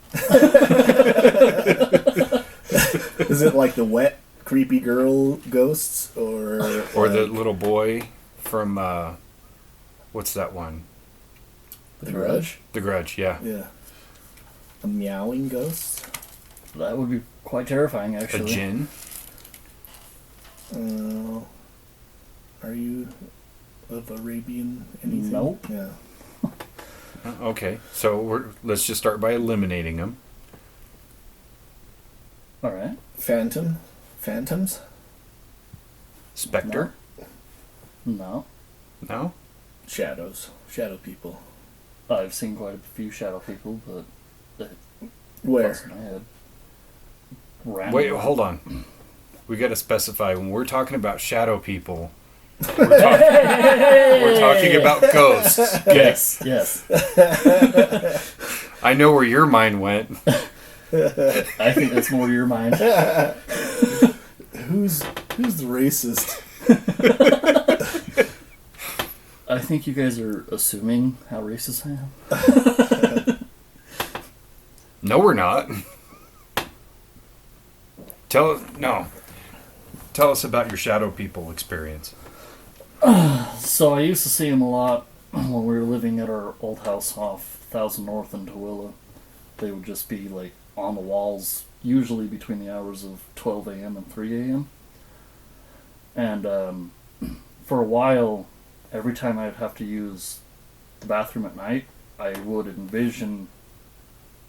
Is it like the wet, creepy girl ghosts, or the little boy from what's that one? The Grudge? The Grudge, yeah. Yeah. A meowing ghost? That would be quite terrifying, A actually. djinn. Are you of Arabian anything? Nope. Yeah. Okay, so let's just start by eliminating them. Alright. Phantoms? Spectre? No. No? Shadows. Shadow people. I've seen quite a few shadow people, but... Where? Crossed my head. Random. Wait, hold on. We got to specify when we're talking about shadow people. We're talking about ghosts. Okay? Yes. I know where your mind went. I think that's more your mind. Who's the racist? I think you guys are assuming how racist I am. No, we're not. Tell us about your shadow people experience. So I used to see them a lot when we were living at our old house off 1000 North in Tooele. They would just be like on the walls, usually between the hours of 12 a.m. and 3 a.m. And for a while, every time I'd have to use the bathroom at night, I would envision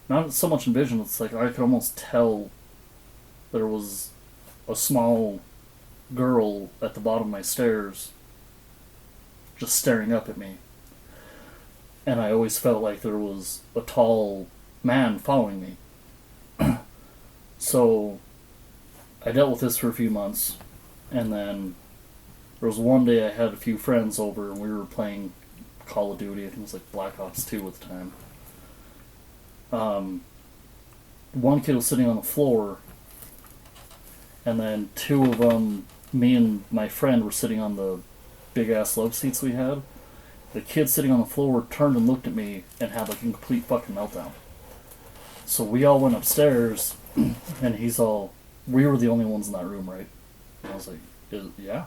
not so much in vision, it's like I could almost tell there was a small girl at the bottom of my stairs just staring up at me. And I always felt like there was a tall man following me. So I dealt with this for a few months, and then there was one day I had a few friends over and we were playing Call of Duty. I think it was like Black Ops 2 at the time. One kid was sitting on the floor, and then two of them, me and my friend, were sitting on the big ass love seats we had. The kid sitting on the floor turned and looked at me and had like a complete fucking meltdown. So we all went upstairs, and he's all, we were the only ones in that room, right? And I was like, yeah.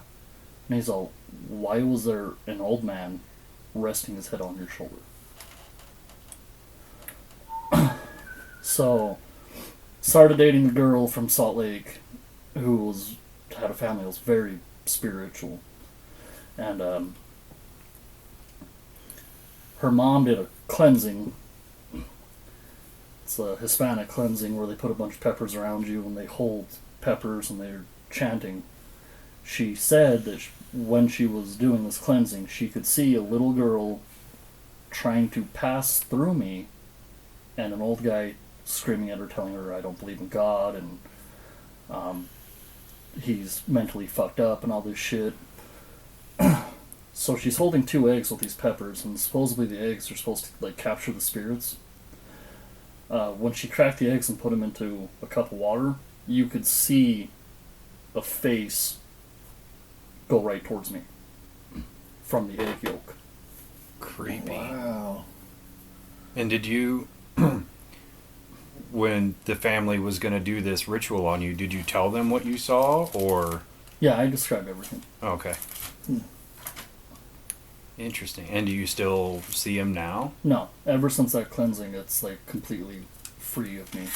And he's all, why was there an old man resting his head on your shoulder? So, started dating a girl from Salt Lake who had a family that was very spiritual. And her mom did a cleansing. It's a Hispanic cleansing where they put a bunch of peppers around you and they hold peppers and they're chanting. She said that when she was doing this cleansing, she could see a little girl trying to pass through me and an old guy screaming at her, telling her, I don't believe in God, and he's mentally fucked up and all this shit. So she's holding 2 eggs with these peppers, and supposedly the eggs are supposed to like capture the spirits. When she cracked the eggs and put them into a cup of water, you could see a face go right towards me from the egg yolk. Creepy. Wow. And did you, when the family was going to do this ritual on you, did you tell them what you saw, or? Yeah, I described everything. Okay. Interesting. And do you still see him now? No, ever since that cleansing, it's like completely free of me.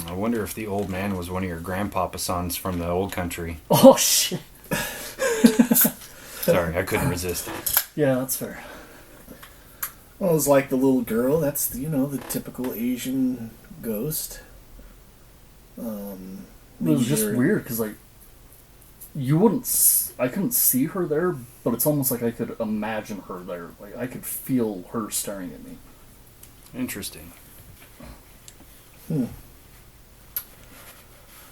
I wonder if the old man was one of your grandpapa's sons from the old country. Oh shit! Sorry, I couldn't resist it. Yeah, that's fair. Well, it's like the little girl. That's, the typical Asian ghost. It was just weird because like you wouldn't. I couldn't see her there, but it's almost like I could imagine her there. Like I could feel her staring at me. Interesting.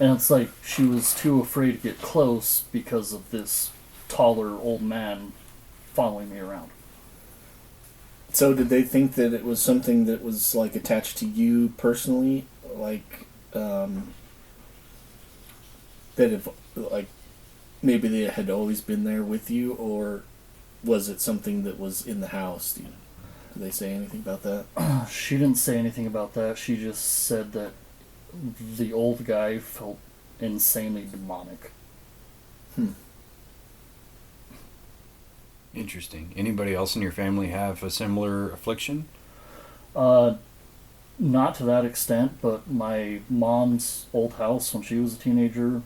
And it's like she was too afraid to get close because of this taller old man following me around. So did they think that it was something that was like attached to you personally, like that if like maybe they had always been there with you, or was it something that was in the house? Did they say anything about that? She didn't say anything about that. She just said that the old guy felt insanely demonic. Interesting. Anybody else in your family have a similar affliction? Not to that extent, but my mom's old house when she was a teenager,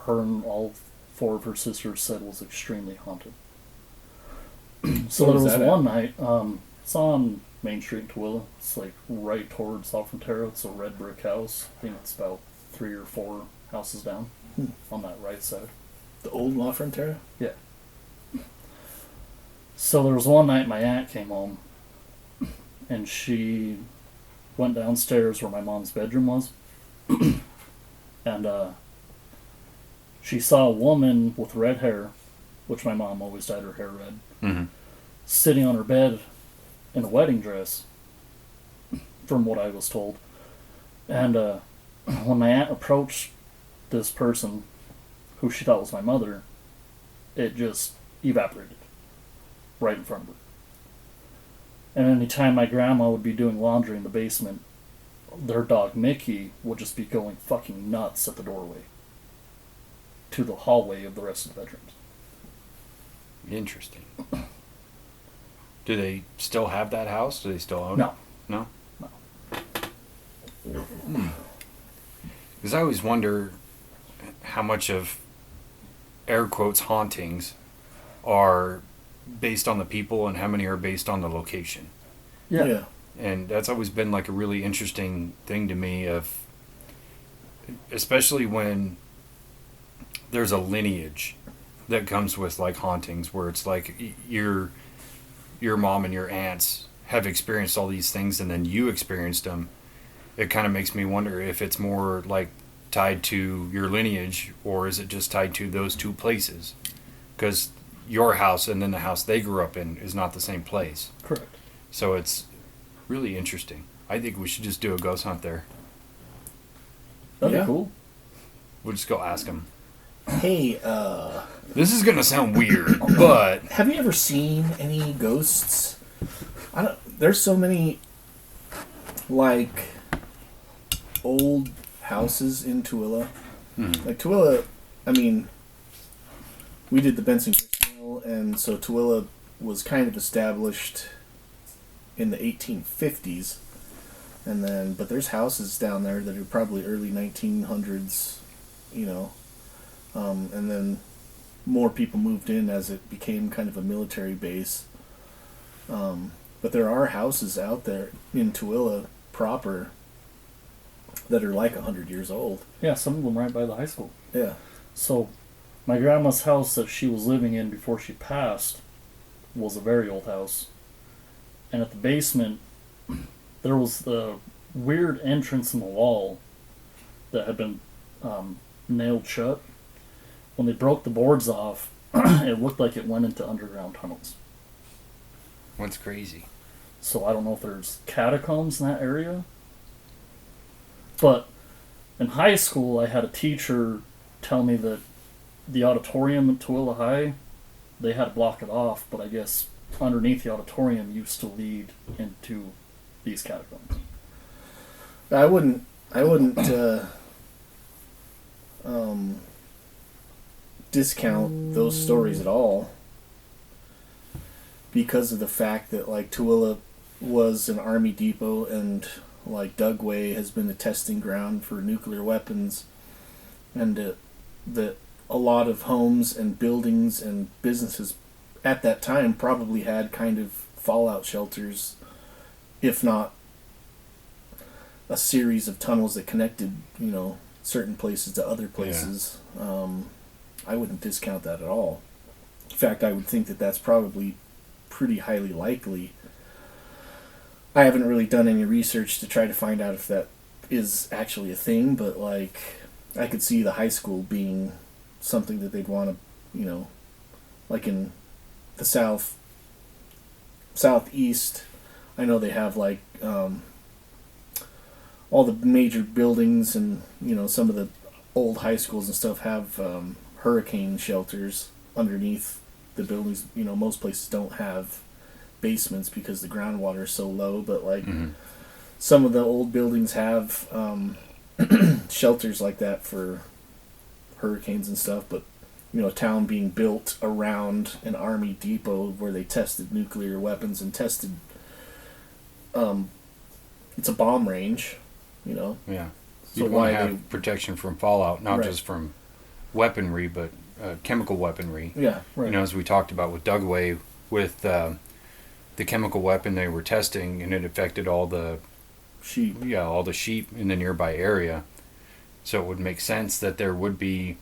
her and all 4 of her sisters said was extremely haunted. So there was one night, it's on Main Street in Tooele. It's like right towards La Frontera. It's a red brick house. I think it's about 3 or 4 houses down on that right side. The old La Frontera? Yeah. So there was one night my aunt came home, and she went downstairs where my mom's bedroom was, and she saw a woman with red hair, which my mom always dyed her hair red, sitting on her bed in a wedding dress, from what I was told. And when my aunt approached this person, who she thought was my mother, it just evaporated right in front of her. And anytime my grandma would be doing laundry in the basement, their dog Mickey would just be going fucking nuts at the doorway to the hallway of the rest of the bedrooms. Interesting. Do they still have that house? Do they still own No. it? No? No. Because I always wonder how much of air quotes hauntings are based on the people and how many are based on the location. Yeah. Yeah. And that's always been like a really interesting thing to me, of especially when there's a lineage that comes with like hauntings, where it's like your mom and your aunts have experienced all these things and then you experienced them. It kind of makes me wonder if it's more like tied to your lineage, or is it just tied to those two places? Because your house and then the house they grew up in is not the same place. Correct. So it's really interesting. I think we should just do a ghost hunt there. That'd Yeah. be cool. We'll just go ask them. Hey, This is gonna sound weird, but have you ever seen any ghosts? There's so many, like, old houses in Tooele. Like, Tooele, I mean, we did the Benson Mill, and so Tooele was kind of established in the 1850s. And then, but there's houses down there that are probably early 1900s, you know. And then more people moved in as it became kind of a military base. But there are houses out there in Tooele proper that are like 100 years old. Yeah, some of them right by the high school. Yeah. So, my grandma's house that she was living in before she passed was a very old house. And at the basement, there was the weird entrance in the wall that had been nailed shut. When they broke the boards off, it looked like it went into underground tunnels. what's crazy? So I don't know if there's catacombs in that area. But in high school, I had a teacher tell me that the auditorium at Tooele High, they had to block it off, but I guess underneath the auditorium used to lead into these catacombs. I wouldn't discount those stories at all, because of the fact that, like, Tooele was an army depot, and like Dugway has been a testing ground for nuclear weapons, and that a lot of homes and buildings and businesses at that time probably had kind of fallout shelters, if not a series of tunnels that connected, you know, certain places to other places. I wouldn't discount that at all. In fact, I would think that that's probably pretty highly likely. I haven't really done any research to try to find out if that is actually a thing, but, like, I could see the high school being something that they'd want to, you know, like in the southeast, I know they have, like, all the major buildings, and, you know, some of the old high schools and stuff have hurricane shelters underneath the buildings. You know, most places don't have basements because the groundwater is so low, but, like, some of the old buildings have shelters like that for hurricanes and stuff. But, you know, a town being built around an army depot where they tested nuclear weapons and tested, it's a bomb range, you know. Yeah. So You'd why want to have protection from fallout, not Right. just from weaponry, but chemical weaponry. Yeah, right. You know, as we talked about with Dugway, with the chemical weapon they were testing, and it affected all the sheep. all the sheep in the nearby area. So it would make sense that there would be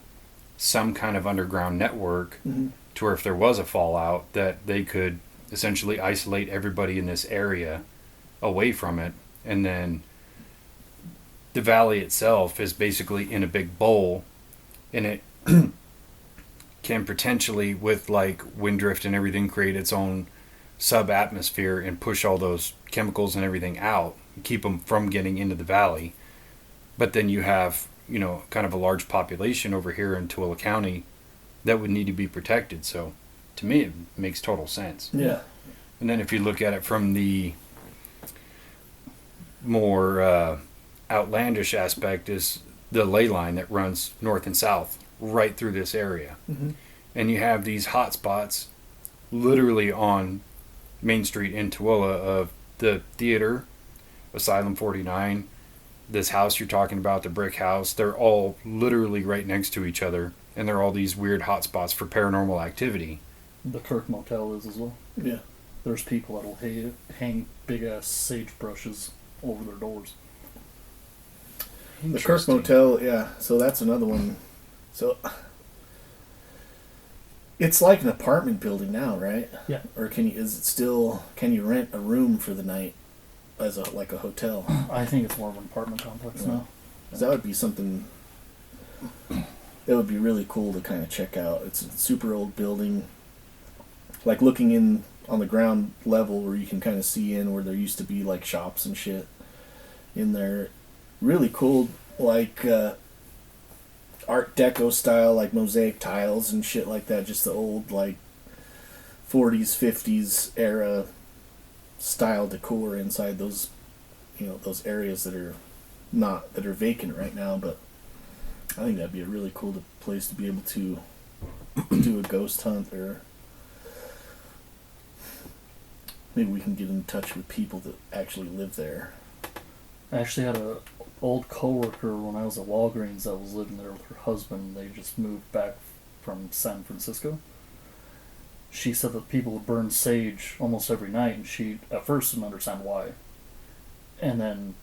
some kind of underground network to where if there was a fallout, that they could essentially isolate everybody in this area away from it. And then the valley itself is basically in a big bowl, and it can potentially, with like wind drift and everything, create its own sub-atmosphere and push all those chemicals and everything out, keep them from getting into the valley. But then you have, you know, kind of a large population over here in Tooele County that would need to be protected. So to me, it makes total sense. Yeah. And then if you look at it from the more outlandish aspect, is the ley line that runs north and south right through this area. And you have these hot spots literally on Main Street in Tooele of the theater, Asylum 49, this house you're talking about, the brick house. They're all literally right next to each other, and they're all these weird hot spots for paranormal activity. The Kirk Motel is as well. Yeah. there's people that'll hang big ass sagebrushes over their doors. The Kirk Motel, yeah. So that's another one. So it's like an apartment building now, right? Yeah. Or can you rent a room for the night as a hotel? I think it's more of an apartment complex now. That would be something that would be really cool to kind of check out. It's a super old building, like looking in on the ground level where you can kind of see in where there used to be like shops and shit in there. Really cool, like Art Deco style, like mosaic tiles and shit like that. Just the old like 40s, 50s era style decor inside those, those areas that are vacant right now. But I think that'd be a really cool place to be able to do a ghost hunt, or maybe we can get in touch with people that actually live there. I actually had a old coworker when I was at Walgreens that was living there with her husband. They just moved back from San Francisco. She said that people would burn sage almost every night, and she at first didn't understand why. And then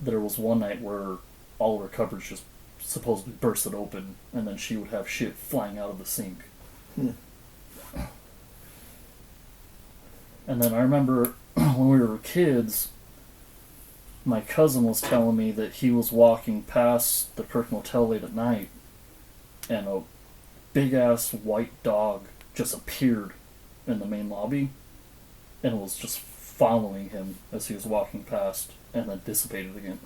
there was one night where all of her cupboards just supposedly bursted open, and then she would have shit flying out of the sink. And then I remember when we were kids, my cousin was telling me that he was walking past the Kirk Motel late at night, and a big-ass white dog just appeared in the main lobby, and was just following him as he was walking past, and then dissipated again.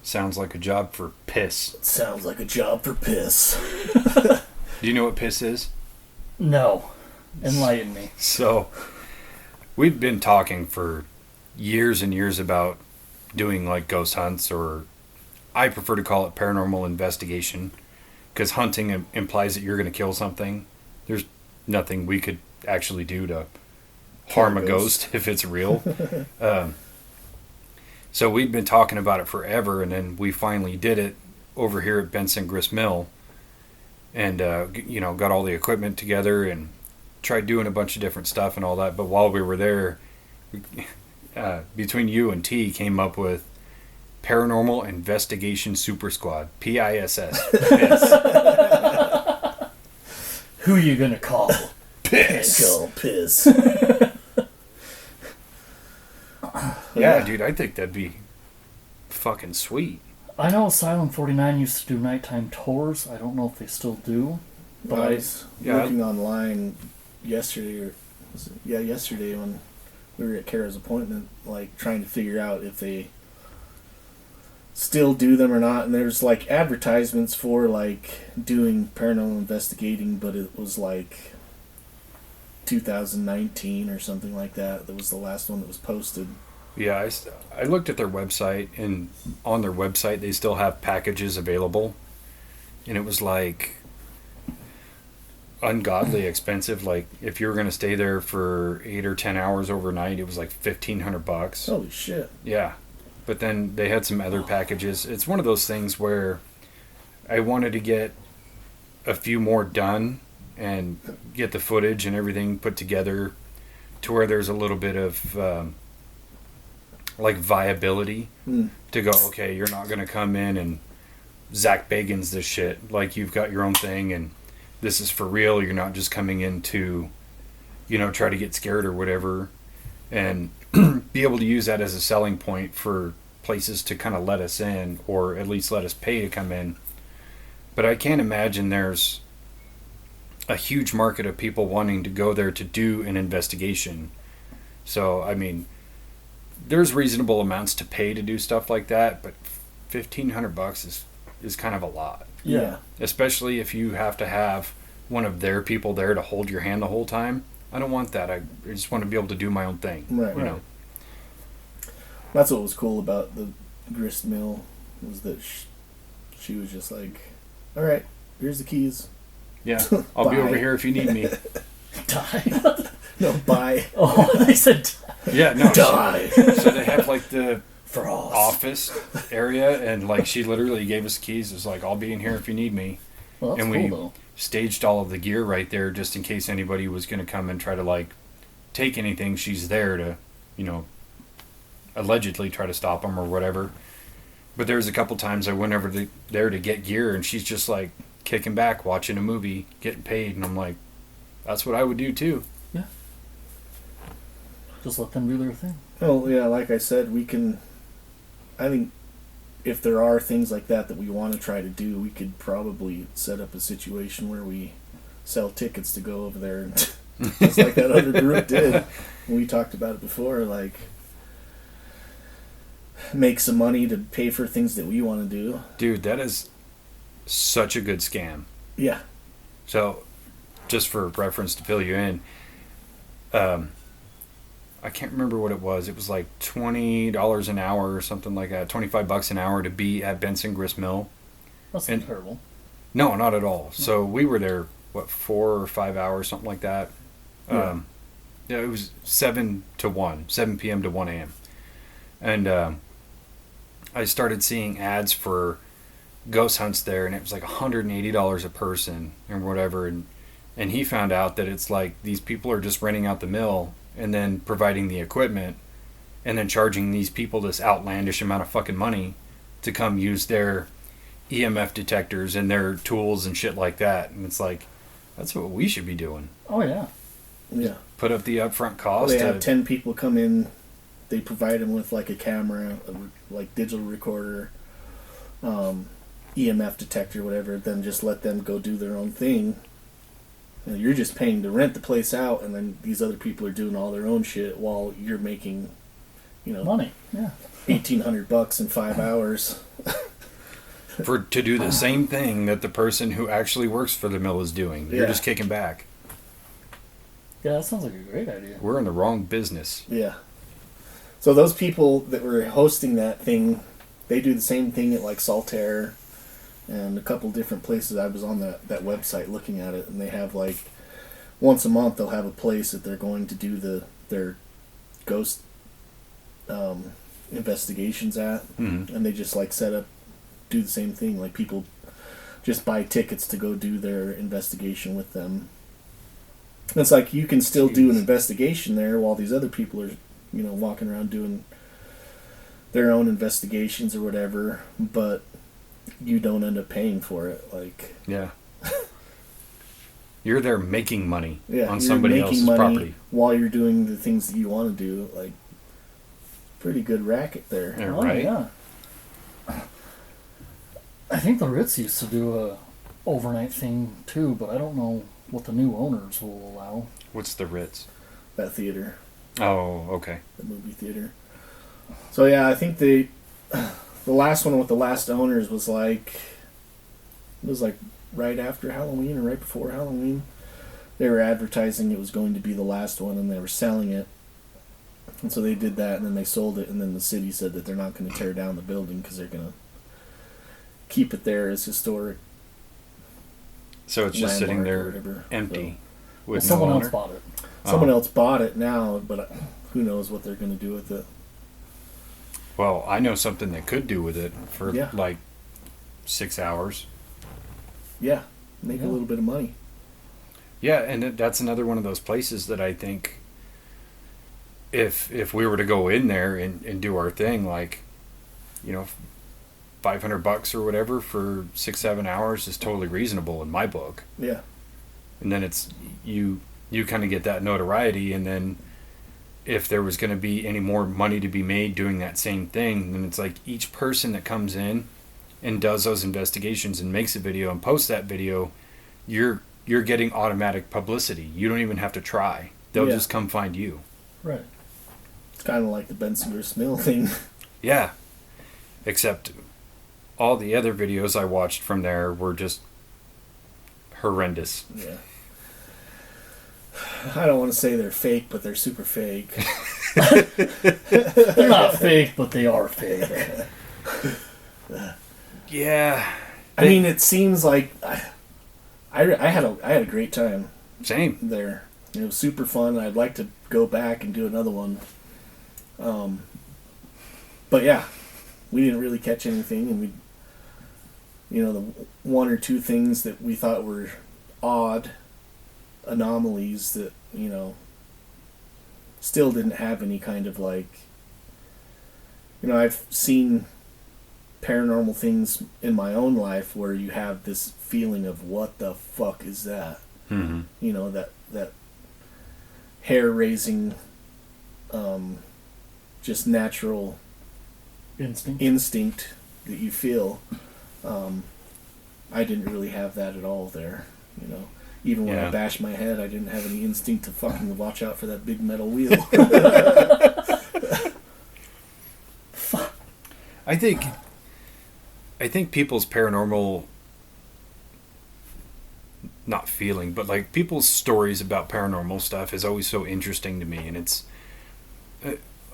Sounds like a job for piss. Sounds like a job for piss. Do you know what piss is? No. Enlighten me. So, we've been talking for years and years about doing like ghost hunts, or I prefer to call it paranormal investigation, because hunting implies that you're going to kill something. There's nothing we could actually do to harm a ghost if it's real. So we've been talking about it forever, and then we finally did it over here at Benson Grist Mill, and got all the equipment together and tried doing a bunch of different stuff and all that. But while we were there, between you and T, came up with Paranormal Investigation Super Squad, PISS. Who you gonna call? Piss. Call piss. Yeah, dude, I think that'd be fucking sweet. I know Asylum 49 used to do nighttime tours. I don't know if they still do. But I was looking online yesterday when we were at Kara's appointment, like trying to figure out if they still do them or not. And there's like advertisements for like doing paranormal investigating, but it was like 2019 or something like that. That was the last one that was posted. Yeah, I looked at their website, and on their website they still have packages available, and it was like ungodly expensive. Like if you were going to stay there for 8 or 10 hours overnight, it was like $1,500. Holy shit. Yeah, but then they had some other packages. It's one of those things where I wanted to get a few more done and get the footage and everything put together to where there's a little bit of like viability to go, okay, you're not going to come in and Zach Bagans this shit. Like, you've got your own thing and this is for real. You're not just coming in to, try to get scared or whatever, and be able to use that as a selling point for places to kind of let us in, or at least let us pay to come in. But I can't imagine there's a huge market of people wanting to go there to do an investigation. So, I mean, there's reasonable amounts to pay to do stuff like that, but $1,500 is kind of a lot. Yeah. Especially if you have to have one of their people there to hold your hand the whole time. I don't want that. I just want to be able to do my own thing. Right. That's what was cool about the grist mill, was that she was just like, all right, here's the keys. Yeah, I'll be over here if you need me. Die. No, bye. Oh, they said yeah, no. Die. So they have like the Frost. office area, and like she literally gave us the keys. It's like, I'll be in here if you need me. Well, that's and cool, though. staged all of the gear right there just in case anybody was going to come and try to like take anything. She's there to, allegedly try to stop them or whatever. But there's a couple times I went over there to get gear, and she's just like kicking back, watching a movie, getting paid, and I'm like, that's what I would do too. Yeah. Just let them do their thing. Well, yeah, like I said, I think if there are things like that we want to try to do, we could probably set up a situation where we sell tickets to go over there, and just like that other group did. We talked about it before, like make some money to pay for things that we want to do. Dude, that is such a good scam. Yeah. So, just for reference to fill you in, I can't remember what it was. It was like $20 an hour or something like that, $25 an hour to be at Benson Grist Mill. That's not terrible. No, not at all. So we were there, 4 or 5 hours, something like that. Yeah. Yeah, it was 7 p.m. to 1 a.m. And I started seeing ads for ghost hunts there, and it was like $180 a person and whatever. And he found out that it's like these people are just renting out the mill and then providing the equipment and then charging these people this outlandish amount of fucking money to come use their EMF detectors and their tools and shit like that. And it's like, that's what we should be doing. Oh, yeah. Yeah. Put up the upfront Well, cost. they have 10 people come in. They provide them with like a camera, like digital recorder, EMF detector, whatever. Then just let them go do their own thing. And you're just paying to rent the place out, and then these other people are doing all their own shit while you're making, money. Yeah. $1,800 in 5 hours. to do the same thing that the person who actually works for the mill is doing. You're Yeah. just kicking back. Yeah, that sounds like a great idea. We're in the wrong business. Yeah. So those people that were hosting that thing, they do the same thing at like Saltaire and a couple different places. I was on that website looking at it, and they have like once a month they'll have a place that they're going to do their ghost investigations at, Mm-hmm. and they just like do the same thing. Like people just buy tickets to go do their investigation with them. And it's like you can still do an investigation there while these other people are, walking around doing their own investigations or whatever, but you don't end up paying for it. Like, Yeah. You're there making money yeah, on you're somebody making else's money property. while you're doing the things that you want to do. Like, pretty good racket there. Yeah, Oh, right? yeah. I think the Ritz used to do a overnight thing too, but I don't know what the new owners will allow. What's the Ritz? That theater, Oh, okay. the movie theater. So yeah, I think the last one with the last owners was like right after Halloween or right before Halloween. They were advertising it was going to be the last one, and they were selling it. And so they did that, and then they sold it, and then the city said that they're not going to tear down the building because they're going to keep it there as historic. So it's just sitting landmark or there whatever. empty Well, with no someone owner? else bought it. Someone Oh. else bought it now, but who knows what they're going to do with it. Well, I know something that could do with it for Yeah. like 6 hours. Yeah, make a Yeah. little bit of money. Yeah, and that's another one of those places that I think if we were to go in there and do our thing, like, $500 or whatever for 6-7 hours is totally reasonable in my book. Yeah. And then it's you kind of get that notoriety, and then if there was going to be any more money to be made doing that same thing, then it's like each person that comes in and does those investigations and makes a video and posts that video, you're getting automatic publicity. You don't even have to try. They'll Yeah. just come find you. Right. It's kind of like the Benson Grist Mill thing. Yeah. Except all the other videos I watched from there were just horrendous. Yeah. I don't want to say they're fake, but they're super fake. They're not fake, but they are fake. Yeah. I mean, it seems like I had a great time Same. there. It was super fun. I'd like to go back and do another one. But yeah, we didn't really catch anything, and the one or two things that we thought were odd anomalies that, you know, still didn't have any kind of like, you know, I've seen paranormal things in my own life where you have this feeling of what the fuck is that? Mm-hmm. You know, that hair raising, just natural instinct that you feel. I didn't really have that at all there, you know. Even when I bashed my head, I didn't have any instinct to fucking watch out for that big metal wheel. I think people's paranormal, not feeling, but like people's stories about paranormal stuff is always so interesting to me, and it's,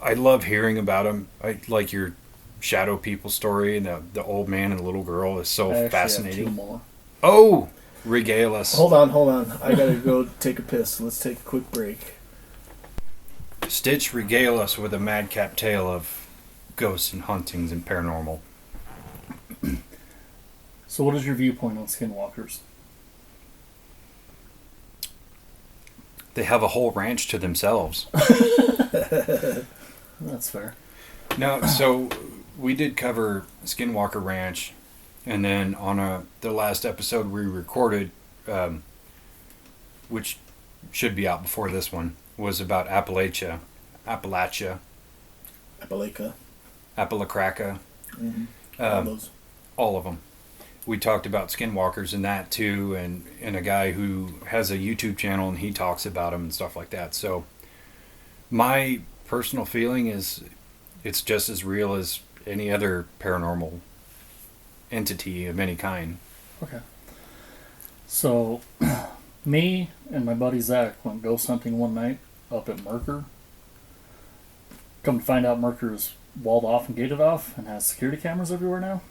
I love hearing about them. I like your shadow people story, and the old man and the little girl is so fascinating. Have 2 more. Oh, regale us. Hold on. I gotta go take a piss. Let's take a quick break. Stitch, regale us with a madcap tale of ghosts and hauntings and paranormal. So what is your viewpoint on skinwalkers? They have a whole ranch to themselves. That's fair. No, so we did cover Skinwalker Ranch, and then on the last episode we recorded, which should be out before this one, was about Appalachia. Appalachia. Mm-hmm. All of them. We talked about skinwalkers and that too, and a guy who has a YouTube channel and he talks about them and stuff like that. So my personal feeling is it's just as real as any other paranormal entity of any kind. Okay. So me and my buddy Zach went ghost hunting one night up at Mercer. Come to find out, Mercer is walled off and gated off and has security cameras everywhere now,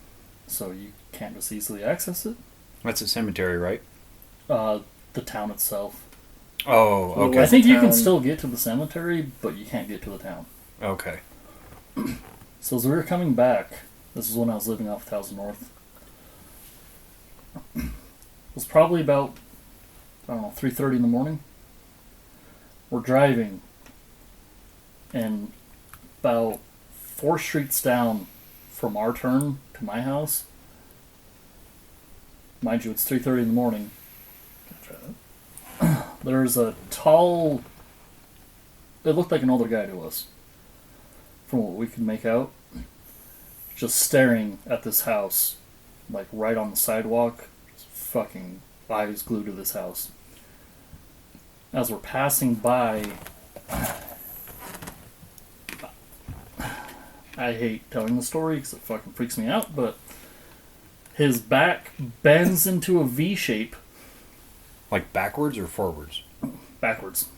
so you can't just easily access it. That's a cemetery, right? The town itself. Oh, okay. I think you can still get to the cemetery, but you can't get to the town. Okay. So as we were coming back, this is when I was living off 1000 North. It was probably about, 3:30 in the morning. We're driving, and about 4 streets down from our turn to my house, mind you, it's 3:30 in the morning. There's a tall, it looked like an older guy to us, from what we could make out, just staring at this house, like right on the sidewalk, just fucking eyes glued to this house. As we're passing by, I hate telling the story because it fucking freaks me out, but his back bends into a V shape. Like backwards or forwards? Backwards.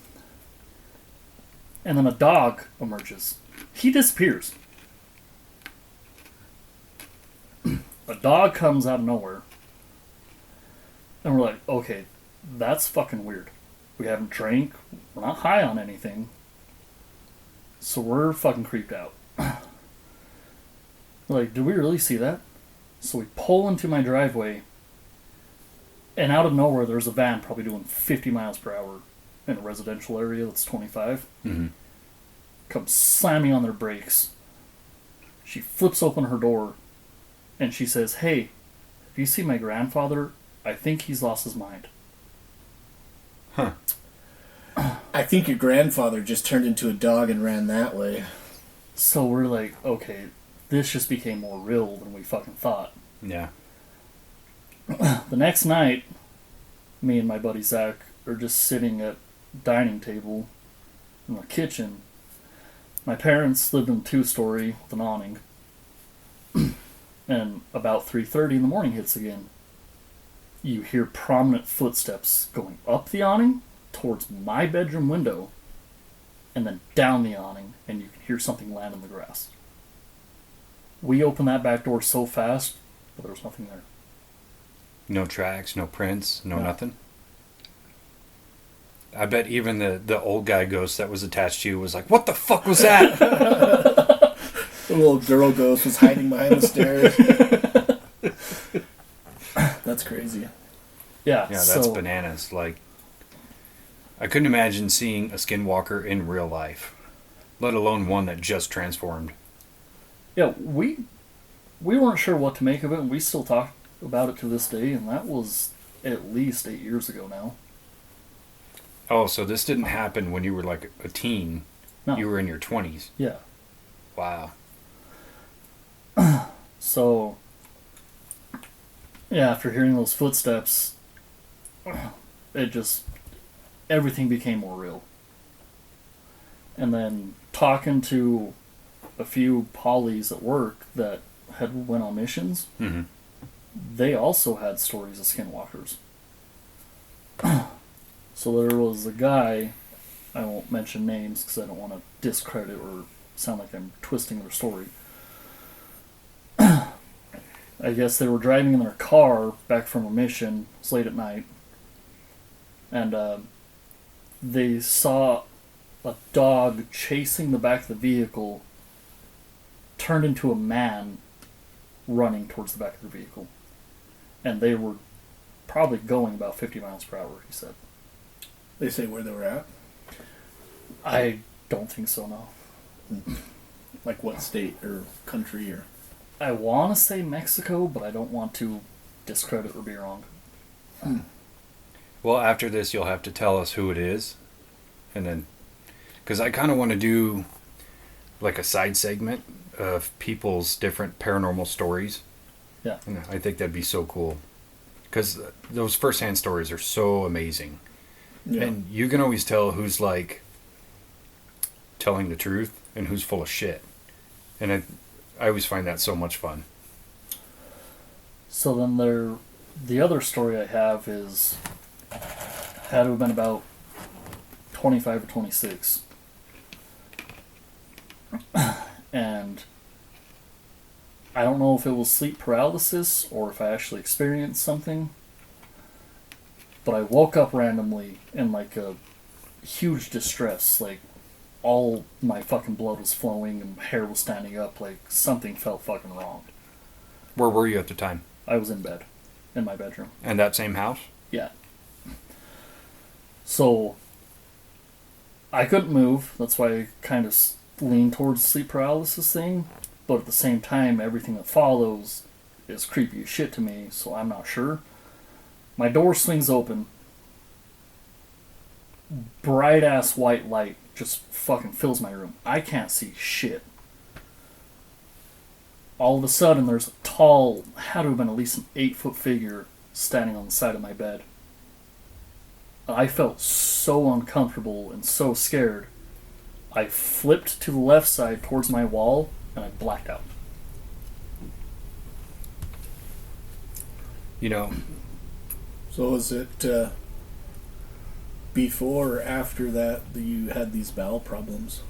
And then a dog emerges. He disappears. A dog comes out of nowhere. And we're like, okay, that's fucking weird. We haven't drank. We're not high on anything. So we're fucking creeped out. Like, do we really see that? So we pull into my driveway, and out of nowhere there's a van probably doing 50 miles per hour in a residential area that's 25. Mm-hmm. Comes slamming on their brakes. She flips open her door, and she says, "Hey, if you see my grandfather, I think he's lost his mind." Huh. I think your grandfather just turned into a dog and ran that way. So we're like, okay, this just became more real than we fucking thought. Yeah. The next night, me and my buddy Zach are just sitting at dining table in the kitchen. My parents lived in a 2-story with an awning. And about 3:30 in the morning hits again. You hear prominent footsteps going up the awning towards my bedroom window and then down the awning, and you can hear something land in the grass. We opened that back door so fast, but there was nothing there. No tracks, no prints, no nothing. I bet even the old guy ghost that was attached to you was like, "What the fuck was that?" The little girl ghost was hiding behind the stairs. That's crazy. Yeah, Yeah, that's so, bananas. Like, I couldn't imagine seeing a skinwalker in real life, let alone one that just transformed. yeah, we weren't sure what to make of it, and we still talk about it to this day, and that was at least 8 years ago now. Oh, so this didn't happen when you were like a teen. No. You were in your 20s. Yeah. Wow. So, yeah, after hearing those footsteps, it just, everything became more real. And then talking to a few polys at work that had went on missions, Mm-hmm. they also had stories of skinwalkers. So there was a guy, I won't mention names because I don't want to discredit or sound like I'm twisting their story. I guess they were driving in their car back from a mission. It was late at night. And they saw a dog chasing the back of the vehicle, turned into a man running towards the back of the vehicle. And they were probably going about 50 miles per hour, he said. They say where they were at? I don't think so, no. Like what state or country or... I want to say Mexico, but I don't want to discredit or be wrong. Well, after this, you'll have to tell us who it is. And then, because I kind of want to do like a side segment of people's different paranormal stories. Yeah. And I think that'd be so cool. Because those firsthand stories are so amazing. Yeah. And you can always tell who's like telling the truth and who's full of shit. And I always find that so much fun. So then the other story I have is, had to have been about 25 or 26. And I don't know if it was sleep paralysis or if I actually experienced something, but I woke up randomly in like a huge distress. Like all my fucking blood was flowing and hair was standing up. Like something felt fucking wrong. Where were you at the time? I was in bed, in my bedroom. And that same house? Yeah. So I couldn't move. That's why I kind of leaned towards the sleep paralysis thing. But at the same time, everything that follows is creepy as shit to me, so I'm not sure. My door swings open. Bright ass white light just fucking fills my room. I can't see shit. All of a sudden, there's a tall, had to have been at least an 8-foot figure standing on the side of my bed. I felt so uncomfortable and so scared. I flipped to the left side towards my wall and I blacked out. You know, So was it before or after that you had these bowel problems?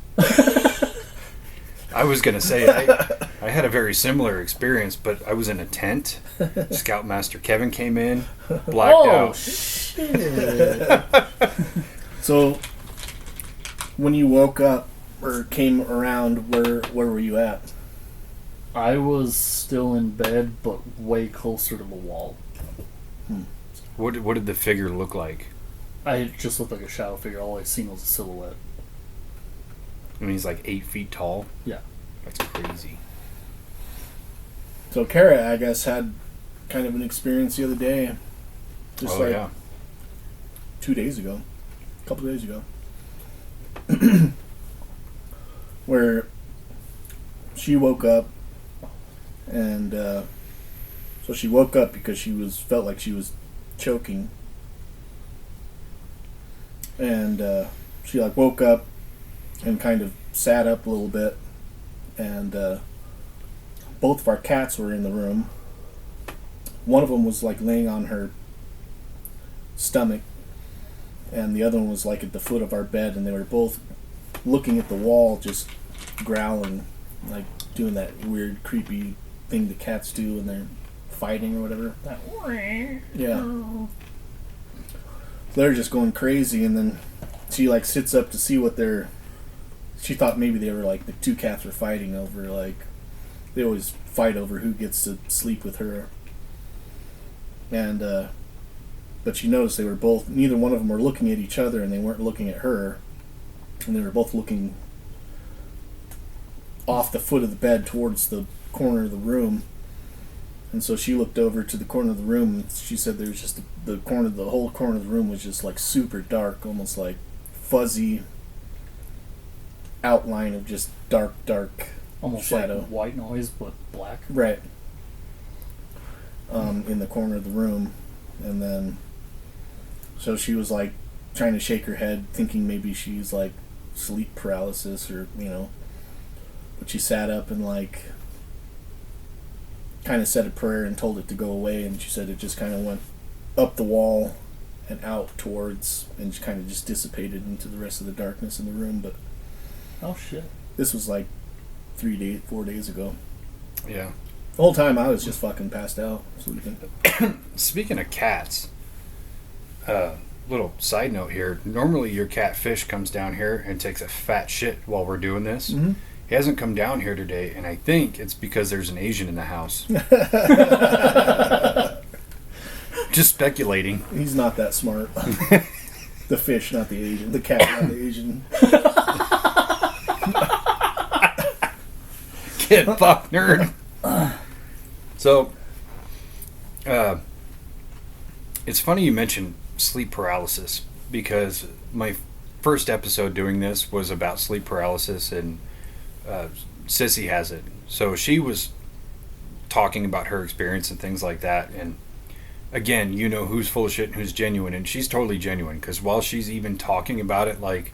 I was going to say, I had a very similar experience, but I was in a tent. Scoutmaster Kevin came in, blacked out. Shit. So when you woke up or came around, where were you at? I was still in bed, but way closer to the wall. What did the figure look like? I just looked like a shadow figure. All I seen was a silhouette. I mean, he's like 8 feet tall. Yeah. That's crazy. So Kara, I guess, had kind of an experience the other day. Just Oh, yeah. 2 days ago. A couple days ago. Where she woke up and so she woke up because felt like she was choking. And she like woke up and kind of sat up a little bit, and both of our cats were in the room. One of them was like laying on her stomach, and the other one was like at the foot of our bed, and they were both looking at the wall, just growling, like doing that weird, creepy thing the cats do when they're fighting or whatever. Yeah. So they're just going crazy, and then she like sits up to see what they're. She thought maybe they were like the two cats were fighting over, like they always fight over who gets to sleep with her. And but she noticed they were both, neither one of them were looking at each other, and they weren't looking at her, and they were both looking off the foot of the bed towards the corner of the room. And so she looked over to the corner of the room, and she said there was just the whole corner of the room was just like super dark, almost like fuzzy outline of just dark almost shadow. like white noise but black. Right. In the corner of the room. And then so she was like trying to shake her head, thinking maybe she's like sleep paralysis or, you know. But she sat up and like kind of said a prayer and told it to go away, and she said it just kind of went up the wall and out towards, and kind of just dissipated into the rest of the darkness in the room. But oh shit, this was like 4 days ago. Yeah. The whole time I was just fucking passed out sleeping. Speaking of cats, little side note here. Normally your cat Fish comes down here and takes a fat shit while we're doing this. Mm-hmm. He hasn't come down here today, and I think it's because there's an Asian in the house. Just speculating. He's not that smart. The fish, not the Asian. The cat, not the Asian. Get fuck nerd. So, it's funny you mentioned sleep paralysis, because my first episode doing this was about sleep paralysis, and Sissy has it. So she was talking about her experience and things like that, and again, you know who's full of shit and who's genuine, and she's totally genuine, because while she's even talking about it, like,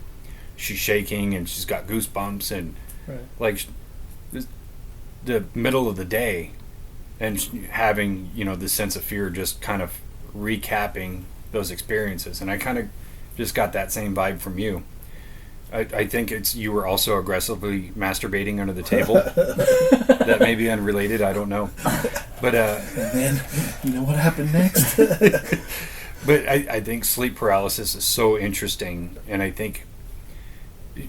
she's shaking and she's got goosebumps, and right. like the middle of the day, and having, you know, this sense of fear, just kind of recapping those experiences. And I kind of just got that same vibe from you. I think it's you were also aggressively masturbating under the table. That may be unrelated, I don't know. But and then, you know what happened next? But I think sleep paralysis is so interesting, and I think,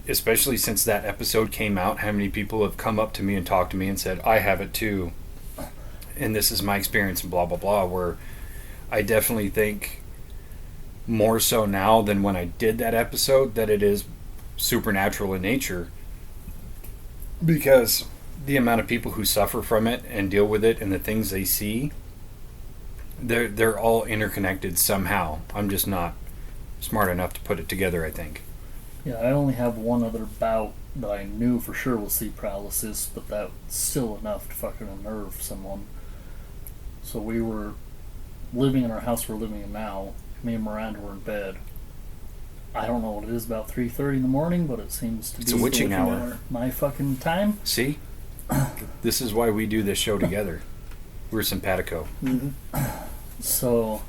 especially since that episode came out, how many people have come up to me and talked to me and said, I have it too, and this is my experience, and blah, blah, blah, where I definitely think more so now than when I did that episode that it is supernatural in nature, because the amount of people who suffer from it and deal with it and the things they see, they're all interconnected somehow. I'm just not smart enough to put it together, I think. Yeah, I only have one other bout that I knew for sure was sleep paralysis, but that's still enough to fucking unnerve someone. So we were living in our house we're living in now. Me and Miranda were in bed. I don't know what it is, about 3:30 in the morning, but it seems to It's be a witching hour. My fucking time. See? This is why we do this show together. We're simpatico. Mm-hmm. So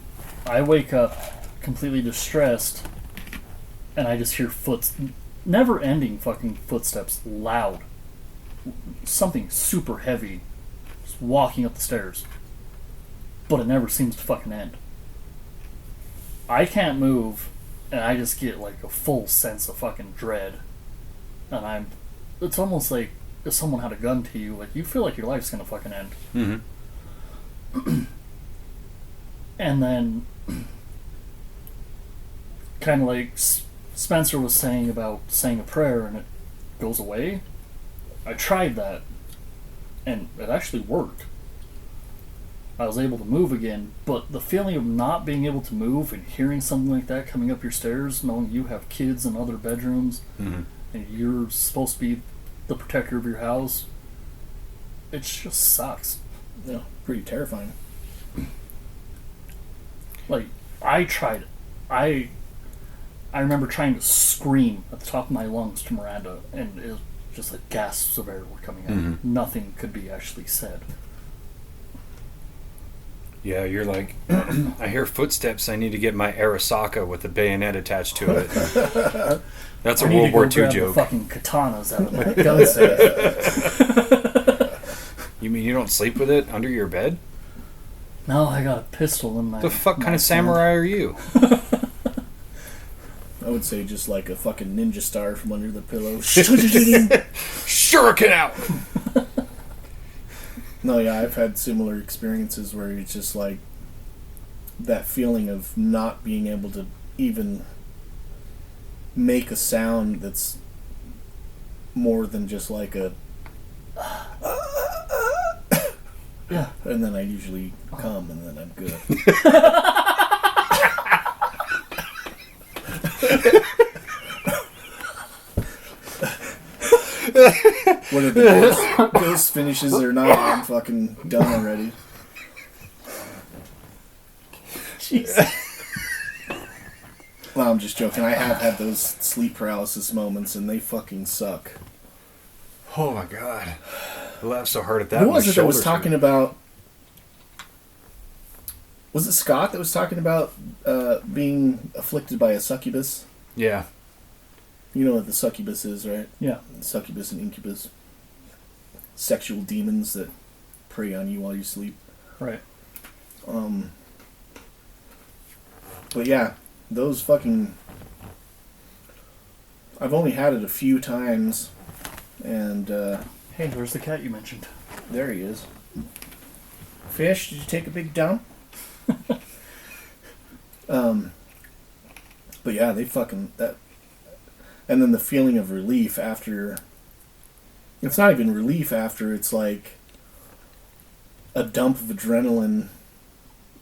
I wake up completely distressed, and I just hear never-ending fucking footsteps, loud. Something super heavy, just walking up the stairs. But it never seems to fucking end. I can't move, and I just get like a full sense of fucking dread. And it's almost like if someone had a gun to you, like you feel like your life's gonna fucking end. Mm-hmm. And then, kind of like Spencer was saying about saying a prayer and it goes away. I tried that, and it actually worked. I was able to move again, but the feeling of not being able to move and hearing something like that coming up your stairs, knowing you have kids in other bedrooms, Mm-hmm. and you're supposed to be the protector of your house, it just sucks. Yeah, pretty terrifying. Like, I tried it. I remember trying to scream at the top of my lungs to Miranda, and it was just like gasps of air were coming out. Mm-hmm. Nothing could be actually said. Yeah, you're like, I hear footsteps. I need to get my Arasaka with a bayonet attached to it. That's a I need World to go War II grab joke. The fucking katanas out of my gun safe. You mean you don't sleep with it under your bed? No, I got a pistol in my. The fuck kind my of samurai are you? I would say just like a fucking ninja star from under the pillow. Shuriken out! No, yeah, I've had similar experiences where it's just like that feeling of not being able to even make a sound that's more than just like a Yeah. and then I usually come and then I'm good. Whether the ghost finishes or not, I'm fucking done already. Jesus. Well, I'm just joking. I have had those sleep paralysis moments, and they fucking suck. Oh my god. I laughed so hard at that. Who was my it that was shoulders talking hurt. about... Was it Scott that was talking about being afflicted by a succubus? Yeah. You know what the succubus is, right? Yeah. Succubus and incubus. Sexual demons that prey on you while you sleep. Right. But yeah, those fucking... I've only had it a few times, and Hey, there's the cat you mentioned. there he is. Fish, did you take a big dump? But yeah, they fucking... that. And then the feeling of relief after... It's not even relief after, it's like a dump of adrenaline,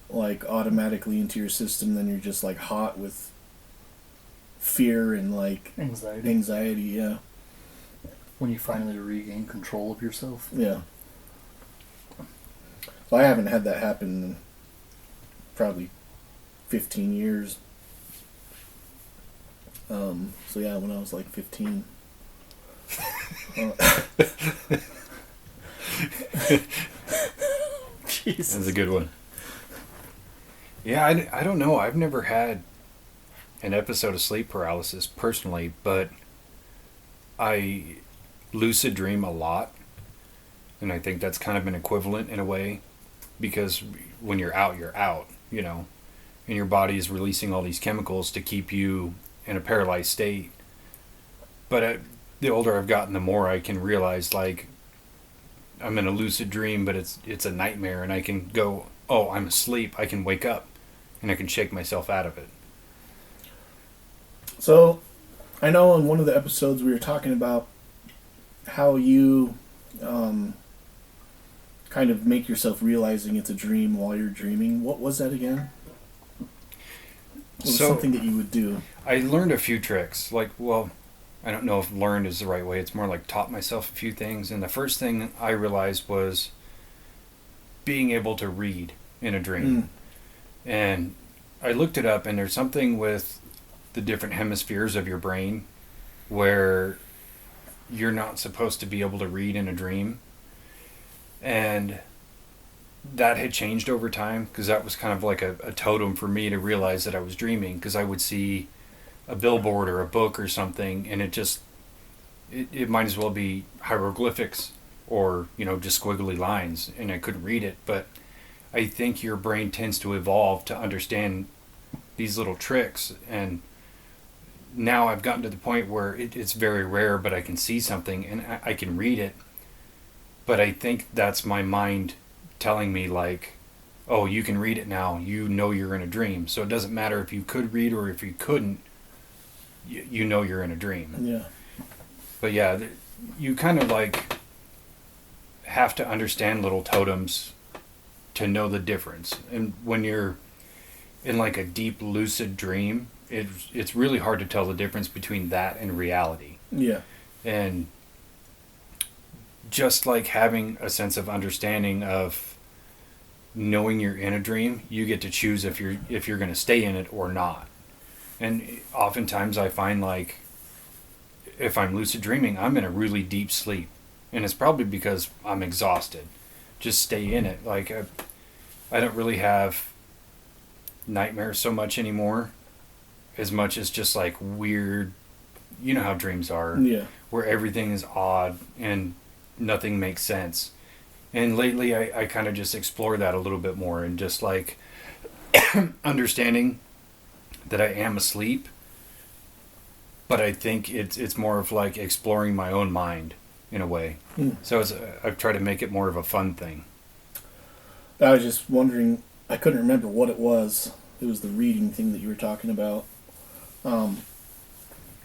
like, automatically into your system, then you're just, like, hot with fear and, like, Anxiety. yeah. When you finally regain control of yourself. Yeah. Well, I haven't had that happen in probably 15 years. So yeah, when I was like 15. Jesus. That's a good one. Yeah, I don't know. I've never had an episode of sleep paralysis personally, but I lucid dream a lot. And I think that's kind of an equivalent in a way, because when you're out, you know, and your body is releasing all these chemicals to keep you in a paralyzed state. But the older I've gotten, the more I can realize, like, I'm in a lucid dream, but it's a nightmare, and I can go, oh, I'm asleep. I can wake up, and I can shake myself out of it. So, I know in one of the episodes we were talking about how you kind of make yourself realizing it's a dream while you're dreaming. What was that again? What was something that you would do? I learned a few tricks. Like, well, I don't know if learned is the right way. It's more like taught myself a few things. And the first thing I realized was being able to read in a dream. And I looked it up, and there's something with the different hemispheres of your brain where you're not supposed to be able to read in a dream. And that had changed over time, because that was kind of like a totem for me to realize that I was dreaming, because I would see a billboard or a book or something, and it might as well be hieroglyphics or, you know, just squiggly lines, and I couldn't read it. But I think your brain tends to evolve to understand these little tricks, and now I've gotten to the point where it's very rare, but I can see something and I can read it. But I think that's my mind telling me, like, oh, you can read it now. You know you're in a dream. So it doesn't matter if you could read or if you couldn't, you know you're in a dream. Yeah. But yeah, you kind of like have to understand little totems to know the difference. And when you're in like a deep lucid dream, it's really hard to tell the difference between that and reality. Yeah. And just like having a sense of understanding of knowing you're in a dream, you get to choose if you're going to stay in it or not. And oftentimes I find, like, if I'm lucid dreaming, I'm in a really deep sleep, and it's probably because I'm exhausted. Just stay in it. Like, I don't really have nightmares so much anymore, as much as just like weird, you know how dreams are, Yeah. where everything is odd and nothing makes sense. And lately I kind of just explore that a little bit more, and just like understanding that I am asleep, but I think it's more of like exploring my own mind in a way. So I've tried to make it more of a fun thing. I was just wondering, I couldn't remember what it was. It was the reading thing that you were talking about.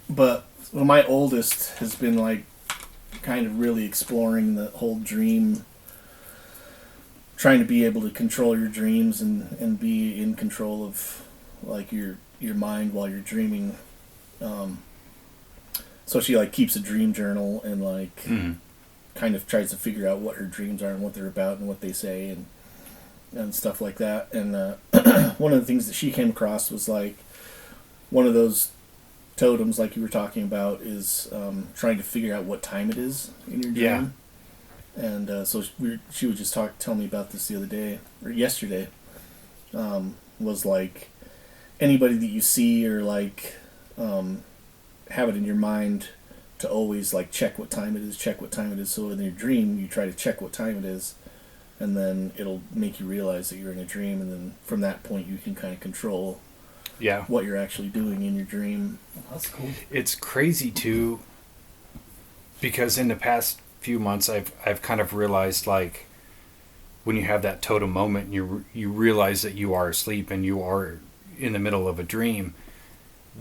But my oldest has been like kind of really exploring the whole dream, trying to be able to control your dreams and be in control of like your mind while you're dreaming. So she like keeps a dream journal and like kind of tries to figure out what her dreams are and what they're about and what they say and stuff like that. And one of the things that she came across was like one of those totems like you were talking about is trying to figure out what time it is in your dream. Yeah. And so she would just tell me about this the other day or yesterday. Was like anybody that you see or like have it in your mind to always like check what time it is. So in your dream you try to check what time it is, and then it'll make you realize that you're in a dream, and then from that point you can kind of control what you're actually doing in your dream. That's cool. It's crazy too, because in the past few months I've kind of realized like when you have that totem moment and you realize that you are asleep and you are in the middle of a dream.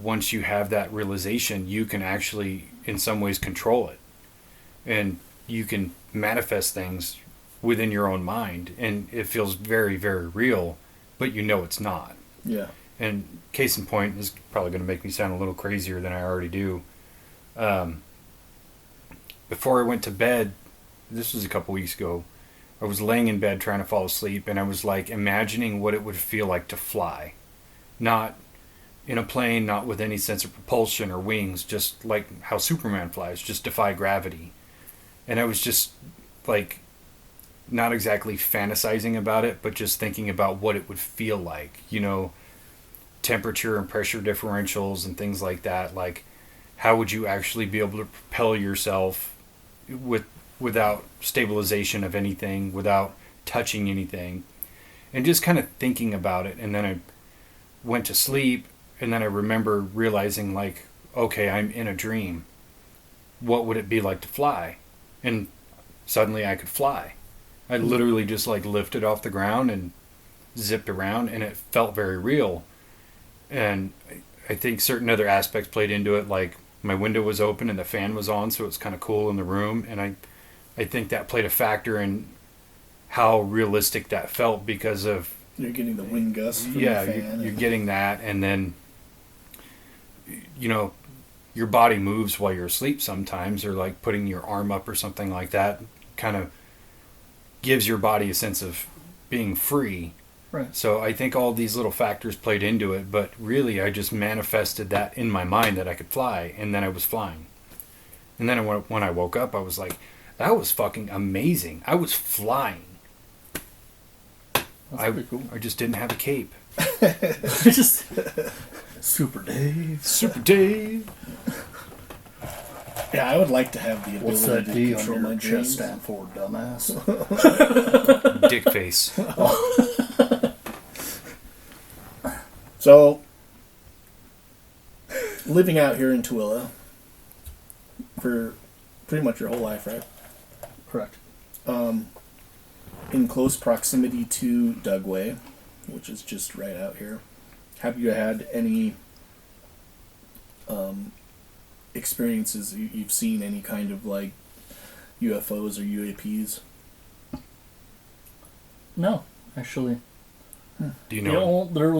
Once you have that realization, you can actually in some ways control it, and you can manifest things within your own mind, and it feels very, very real, but you know it's not. Yeah. And case in point, this is probably going to make me sound a little crazier than I already do. Before I went to bed, this was a couple weeks ago, I was laying in bed trying to fall asleep, and I was like imagining what it would feel like to fly. Not in a plane, not with any sense of propulsion or wings, just like how Superman flies, just defy gravity. And I was just like not exactly fantasizing about it, but just thinking about what it would feel like, you know, temperature and pressure differentials and things like that. Like, how would you actually be able to propel yourself without stabilization of anything, without touching anything, and just kind of thinking about it. And then I went to sleep, and then I remember realizing like, okay, I'm in a dream. What would it be like to fly? And suddenly I could fly. I literally just like lifted off the ground and zipped around, and it felt very real. And I think certain other aspects played into it, like my window was open and the fan was on, so it's kind of cool in the room. And I think that played a factor in how realistic that felt, because of you're getting the wind gusts from the fan. You're getting that, and then you know your body moves while you're asleep sometimes, or like putting your arm up or something like that kind of gives your body a sense of being free. Right. So I think all these little factors played into it, but really I just manifested that in my mind that I could fly, and then I was flying. And then when I woke up, I was like, that was fucking amazing. I was flying. That's pretty cool. I just didn't have a cape. Just Super Dave. Super Dave. Yeah, I would like to have the ability What's that to D on control your my chest dreams. stand for, dumbass? Dick face. So, living out here in Tooele for pretty much your whole life, right? Correct. In close proximity to Dugway, which is just right out here. Have you had any experiences? You've seen any kind of like UFOs or UAPs? No, actually. Do you know? There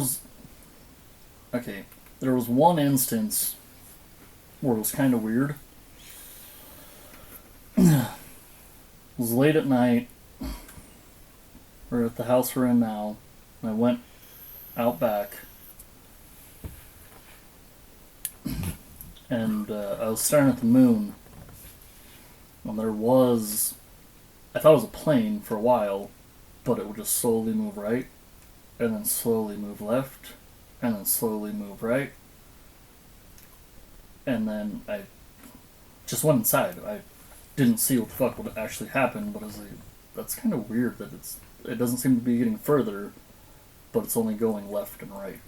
was one instance where it was kind of weird. It was late at night. We're at the house we're in now, and I went out back, and I was staring at the moon, and I thought it was a plane for a while, but it would just slowly move right, and then slowly move left, and then slowly move right, and then I just went inside. I didn't see what the fuck would actually happen, but I was like, that's kind of weird that it doesn't seem to be getting further, but it's only going left and right.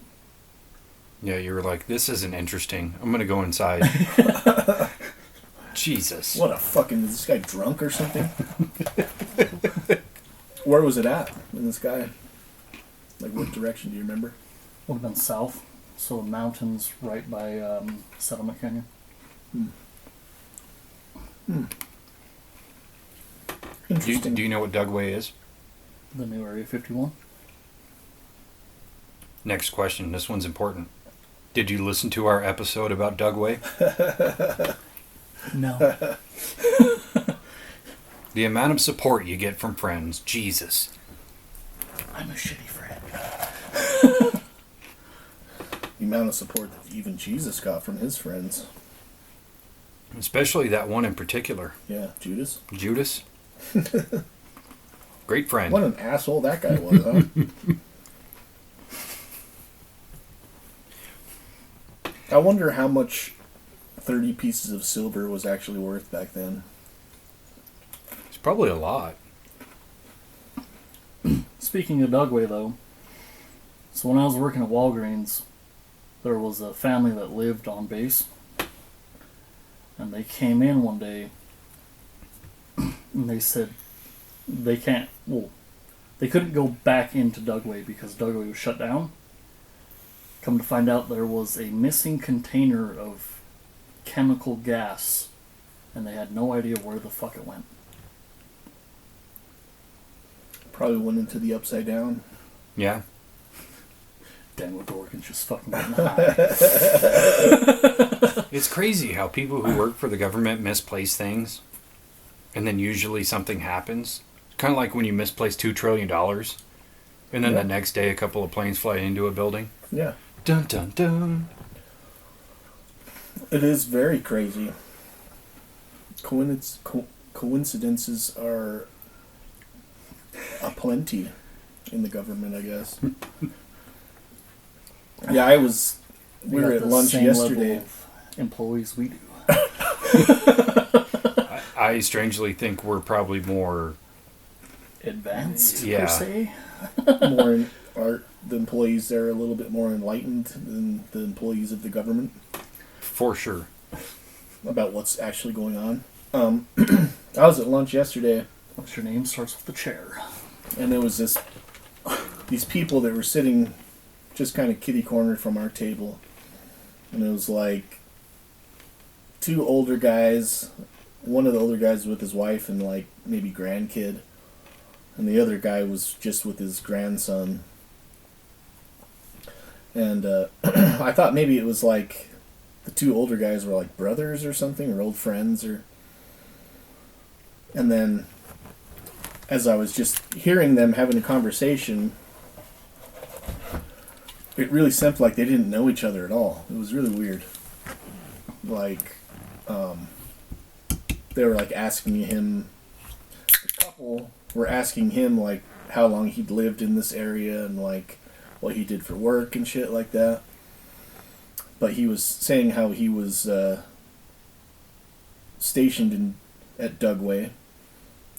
Yeah, you were like, this isn't interesting. I'm going to go inside. Jesus. What a fucking... Is this guy drunk or something? Where was it at in the sky? Like, what direction do you remember? Would have been south. So the mountains right by Settlement Canyon. Interesting. Do you know what Dugway is? The new Area 51. Next question. This one's important. Did you listen to our episode about Dugway? No. The amount of support you get from friends. Jesus. I'm a shitty friend. The amount of support that even Jesus got from his friends. Especially that one in particular. Yeah, Judas. Judas. Great friend. What an asshole that guy was, huh? I wonder how much 30 pieces of silver was actually worth back then. It's probably a lot. Speaking of Dugway, though, so when I was working at Walgreens, there was a family that lived on base, and they came in one day, and they said they couldn't go back into Dugway because Dugway was shut down. Come to find out, there was a missing container of chemical gas, and they had no idea where the fuck it went. Probably went into the upside down. Yeah. Daniel Dorkin's just fucking getting high. It's crazy how people who work for the government misplace things, and then usually something happens. Kind of like when you misplace $2 trillion, and then the next day a couple of planes fly into a building. Yeah. Dun dun dun. It is very crazy. Coincidences are aplenty in the government, I guess. Yeah, we were got at the lunch same yesterday. level of employees we do. I strangely think we're probably more. Advanced, Yeah. per se. The employees there are a little bit more enlightened than the employees of the government For sure. about what's actually going on. I was at lunch yesterday, What's your name? Starts with the chair. and there was these people that were sitting just kind of kitty cornered from our table, and it was like two older guys. One of the older guys with his wife and like maybe grandkid, and the other guy was just with his grandson. And I thought maybe it was like the two older guys were like brothers or something, or old friends, and then as I was just hearing them having a conversation, it really seemed like they didn't know each other at all. It was really weird. Like, they were like asking him, the couple were asking him like how long he'd lived in this area and like what he did for work and shit like that. But he was saying how he was stationed at Dugway.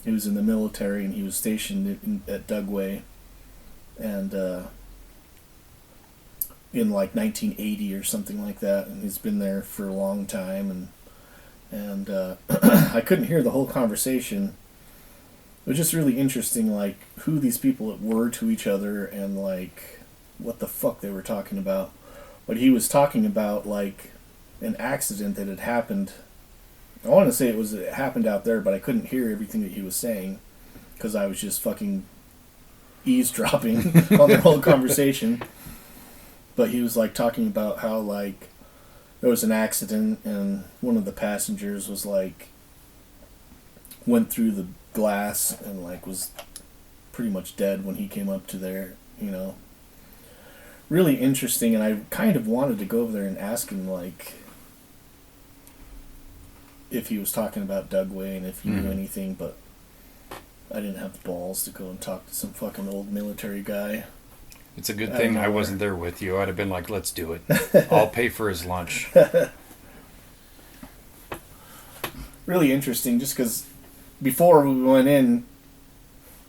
He was in the military and he was stationed at Dugway, and in like 1980 or something like that, and he's been there for a long time, and I couldn't hear the whole conversation. It was just really interesting, like who these people were to each other and like what the fuck they were talking about. But he was talking about like an accident that had happened. I want to say it happened out there, but I couldn't hear everything that he was saying because I was just fucking eavesdropping on their whole conversation. But he was like talking about how like there was an accident and one of the passengers was like went through the glass and like was pretty much dead when he came up to there, you know. Really interesting, and I kind of wanted to go over there and ask him like if he was talking about Dugway and if he knew anything, but I didn't have the balls to go and talk to some fucking old military guy. It's a good thing I wasn't there with you. I'd have been like, let's do it. I'll pay for his lunch. Really interesting, just because before we went in,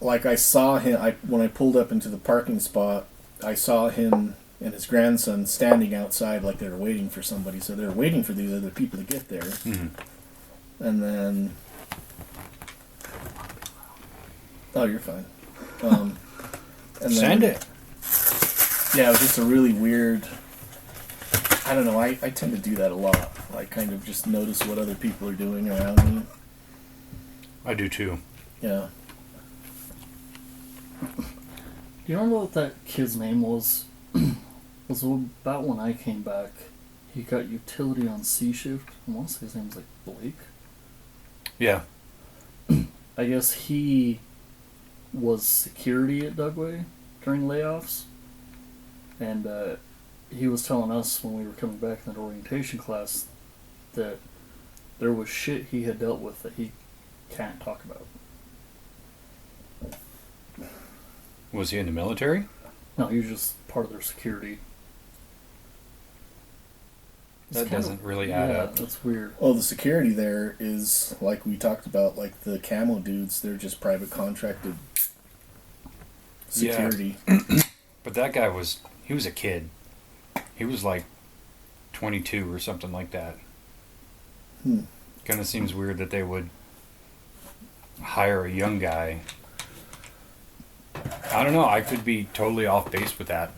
like I saw him, when I pulled up into the parking spot, I saw him and his grandson standing outside like they were waiting for somebody. So they were waiting for these other people to get there. Mm-hmm. And then... Oh, you're fine. And Send it. Yeah, it was just a really weird. I don't know. I tend to do that a lot. I kind of just notice what other people are doing around me. I do too. Yeah. Do you remember what that kid's name was? It was about when I came back. He got utility on C shift. I want to say his name was like Blake. Yeah. I guess he was security at Dugway during layoffs. And he was telling us when we were coming back in that orientation class that there was shit he had dealt with that he can't talk about. Was he in the military? No, he was just part of their security. That doesn't really add up. That's weird. Well, the security there is, like we talked about, like the camo dudes, they're just private contracted security. Yeah. But that guy he was a kid. He was like 22 or something like that. Kind of seems weird that they would hire a young guy. I don't know. I could be totally off base with that.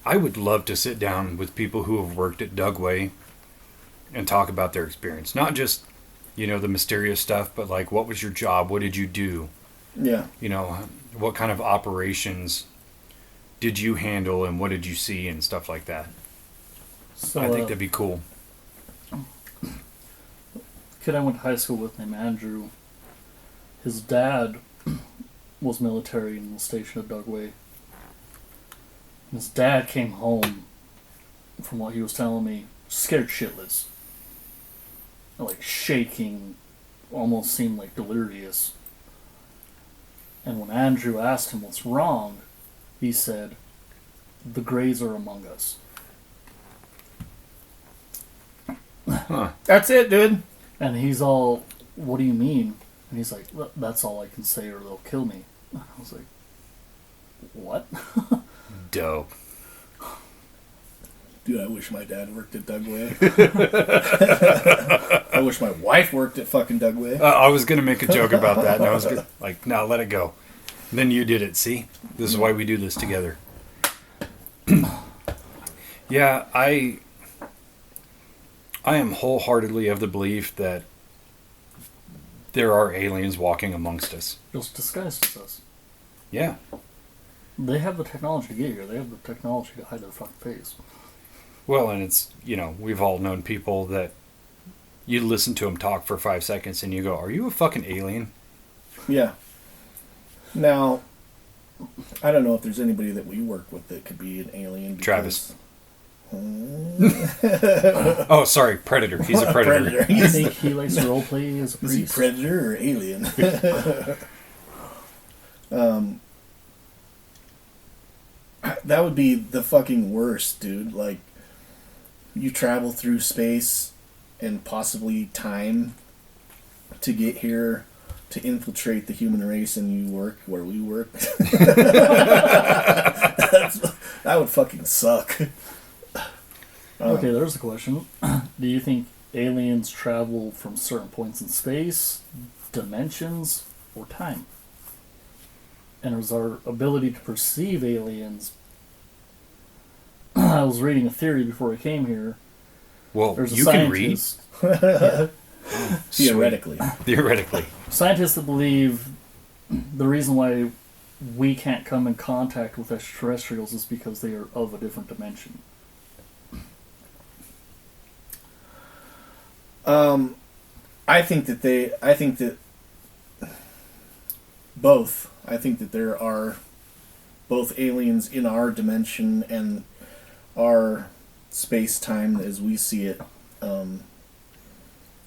I would love to sit down with people who have worked at Dugway and talk about their experience. Not just, the mysterious stuff, but like, what was your job? What did you do? Yeah. What kind of operations did you handle and what did you see and stuff like that? So, I think that'd be cool. Kid I went to high school with named Andrew, his dad was military and was stationed at Dugway. His dad came home, from what he was telling me, scared shitless. Like shaking, almost seemed like delirious. And when Andrew asked him what's wrong, he said, "The Greys are among us." Huh. That's it, dude. And he's all, "What do you mean?" And he's like, "That's all I can say or they'll kill me." I was like, "What?" Dope. Dude, I wish my dad worked at Dugway. I wish my wife worked at fucking Dugway. I was going to make a joke about that, and I was like, no, let it go. Then you did it, see? This is why we do this together. Yeah, I am wholeheartedly of the belief that there are aliens walking amongst us. Just disguised as us. Yeah. They have the technology to get here. They have the technology to hide their fucking face. Well, and it's, we've all known people that you listen to them talk for 5 seconds and you go, are you a fucking alien? Yeah. Now, I don't know if there's anybody that we work with that could be an alien. Travis. Oh, sorry, Predator. He's a predator. You think he likes to roleplay as a priest? Is he predator or alien? That would be the fucking worst, dude. Like, you travel through space and possibly time to get here to infiltrate the human race, and you work where we work. That would fucking suck. Okay, there's a question. Do you think aliens travel from certain points in space, dimensions, or time? And is our ability to perceive aliens... I was reading a theory before I came here. Well, There's a you can read. Yeah. Theoretically. Theoretically. Scientists that believe the reason why we can't come in contact with extraterrestrials is because they are of a different dimension. I think that both. I think that there are both aliens in our dimension and our space-time as we see it.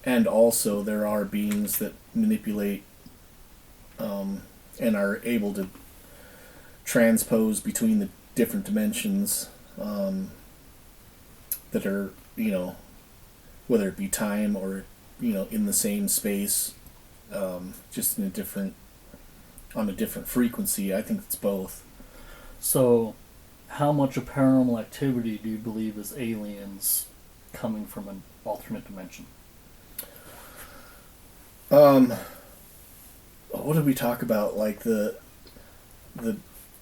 And also there are beings that manipulate and are able to transpose between the different dimensions that are, whether it be time or, in the same space, just in on a different frequency. I think it's both. So, how much of paranormal activity do you believe is aliens coming from an alternate dimension? What did we talk about? Like the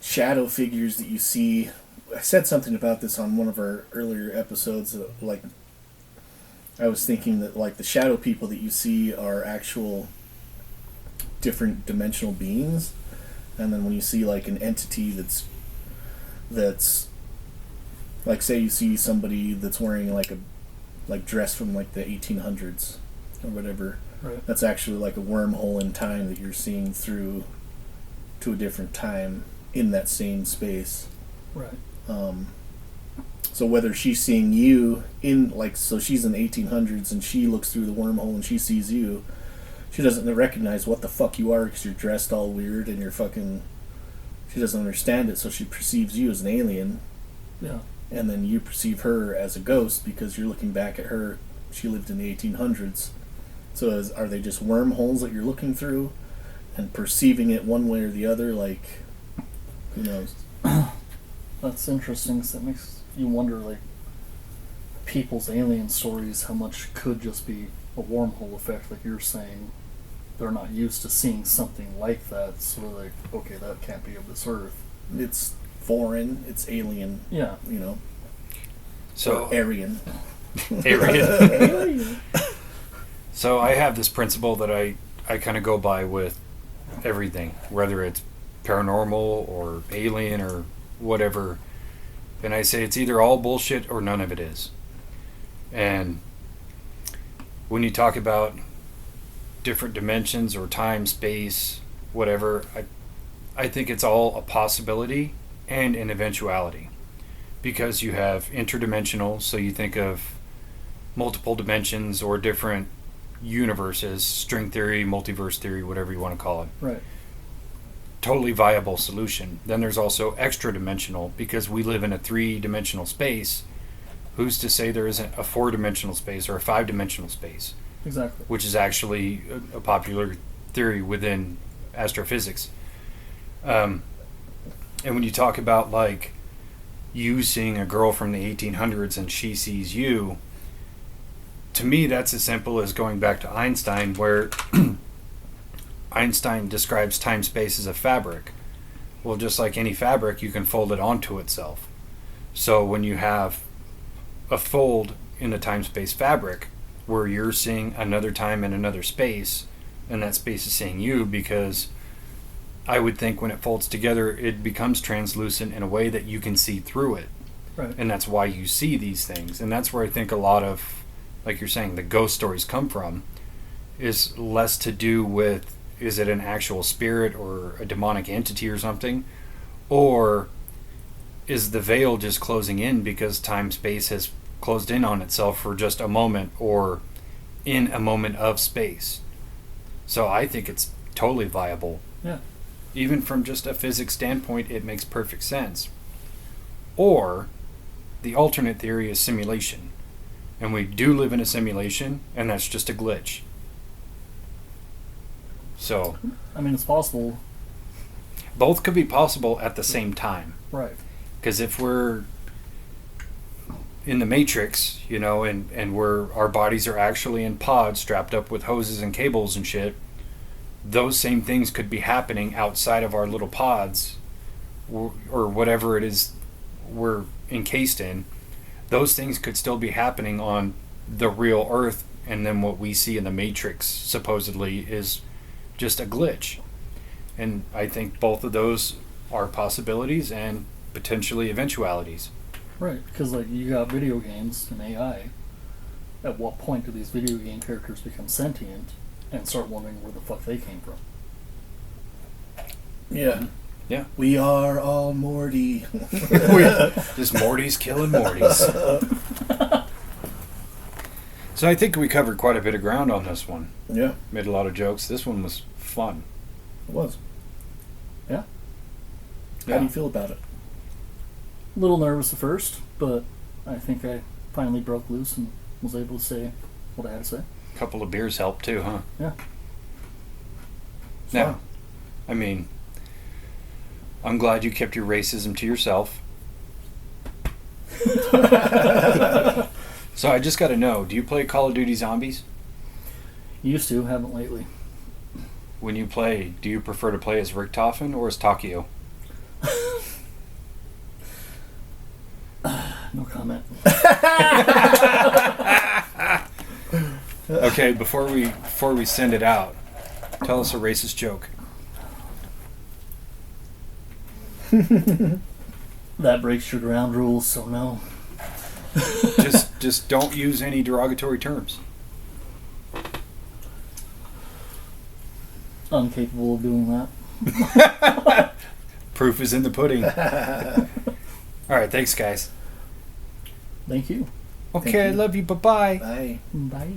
shadow figures that you see. I said something about this on one of our earlier episodes. Like, I was thinking that like the shadow people that you see are actual different dimensional beings, and then when you see like an entity that's like, say you see somebody that's wearing like dress from like the 1800s or whatever. Right. That's actually like a wormhole in time that you're seeing through to a different time in that same space. Right. So whether she's seeing you in, like, so she's in the 1800s and she looks through the wormhole and she sees you, she doesn't recognize what the fuck you are because you're dressed all weird and you're fucking, she doesn't understand it, so she perceives you as an alien. Yeah. And then you perceive her as a ghost because you're looking back at her. She lived in the 1800s. So are they just wormholes that you're looking through and perceiving it one way or the other? Like, who knows? That's interesting, because that makes you wonder, like, people's alien stories, how much could just be a wormhole effect, like you're saying. They're not used to seeing something like that, so they're like, okay, that can't be of this earth. It's foreign, it's alien, Yeah. you know. So Or Aryan. Alien. So I have this principle that I kind of go by with everything, whether it's paranormal or alien or whatever. And I say it's either all bullshit or none of it is. And when you talk about different dimensions or time, space, whatever, I think it's all a possibility and an eventuality. Because you have interdimensional, so you think of multiple dimensions or different universes, string theory, multiverse theory, whatever you want to call it. Right. Totally viable solution. Then there's also extra dimensional, because we live in a 3-dimensional space. Who's to say there isn't a 4-dimensional space or a 5-dimensional space? Exactly. Which is actually a popular theory within astrophysics. And when you talk about like you seeing a girl from the 1800s and she sees you, to me that's as simple as going back to Einstein, where Einstein describes time-space as a fabric. Well, just like any fabric, you can fold it onto itself. So when you have a fold in the time-space fabric where you're seeing another time and another space, and that space is seeing you, because I would think when it folds together, it becomes translucent in a way that you can see through it. Right. And that's why you see these things. And that's where I think a lot of, like you're saying, the ghost stories come from, is less to do with, is it an actual spirit or a demonic entity or something? Or is the veil just closing in because time-space has closed in on itself for just a moment, or in a moment of space? So I think it's totally viable. Yeah. Even from just a physics standpoint, it makes perfect sense. Or the alternate theory is simulation. And we do live in a simulation, and that's just a glitch. So I mean, it's possible. both could be possible at the same time. Right. Because if we're in the Matrix, you know, and our bodies are actually in pods strapped up with hoses and cables and shit, those same things could be happening outside of our little pods, or whatever it is we're encased in. Those things could still be happening on the real Earth, and then what we see in the Matrix supposedly is just a glitch. And I think both of those are possibilities and potentially eventualities. Right. Because, like, you got video games and AI. At what point do these video game characters become sentient and start wondering where the fuck they came from? Yeah. Yeah. We are all Morty. Just Morty's killing Mortys. So I think we covered quite a bit of ground on this one. Yeah, Made a lot of jokes. This one was fun. it was. Yeah. How do you feel about it? A little nervous at first, but I think I finally broke loose and was able to say what I had to say. A couple of beers helped too, huh? Yeah. Now, I mean, I'm glad you kept your racism to yourself. So I just got to know, do you play Call of Duty Zombies? Used to, haven't lately. When you play, do you prefer to play as Richtofen or as Takio? No comment. Okay, before we send it out, tell us a racist joke. That breaks your ground rules, so no. Just don't use any derogatory terms. Incapable of doing that. Proof is in the pudding. All right, thanks, guys. Thank you. Okay, I love you. Bye-bye. Bye. Bye.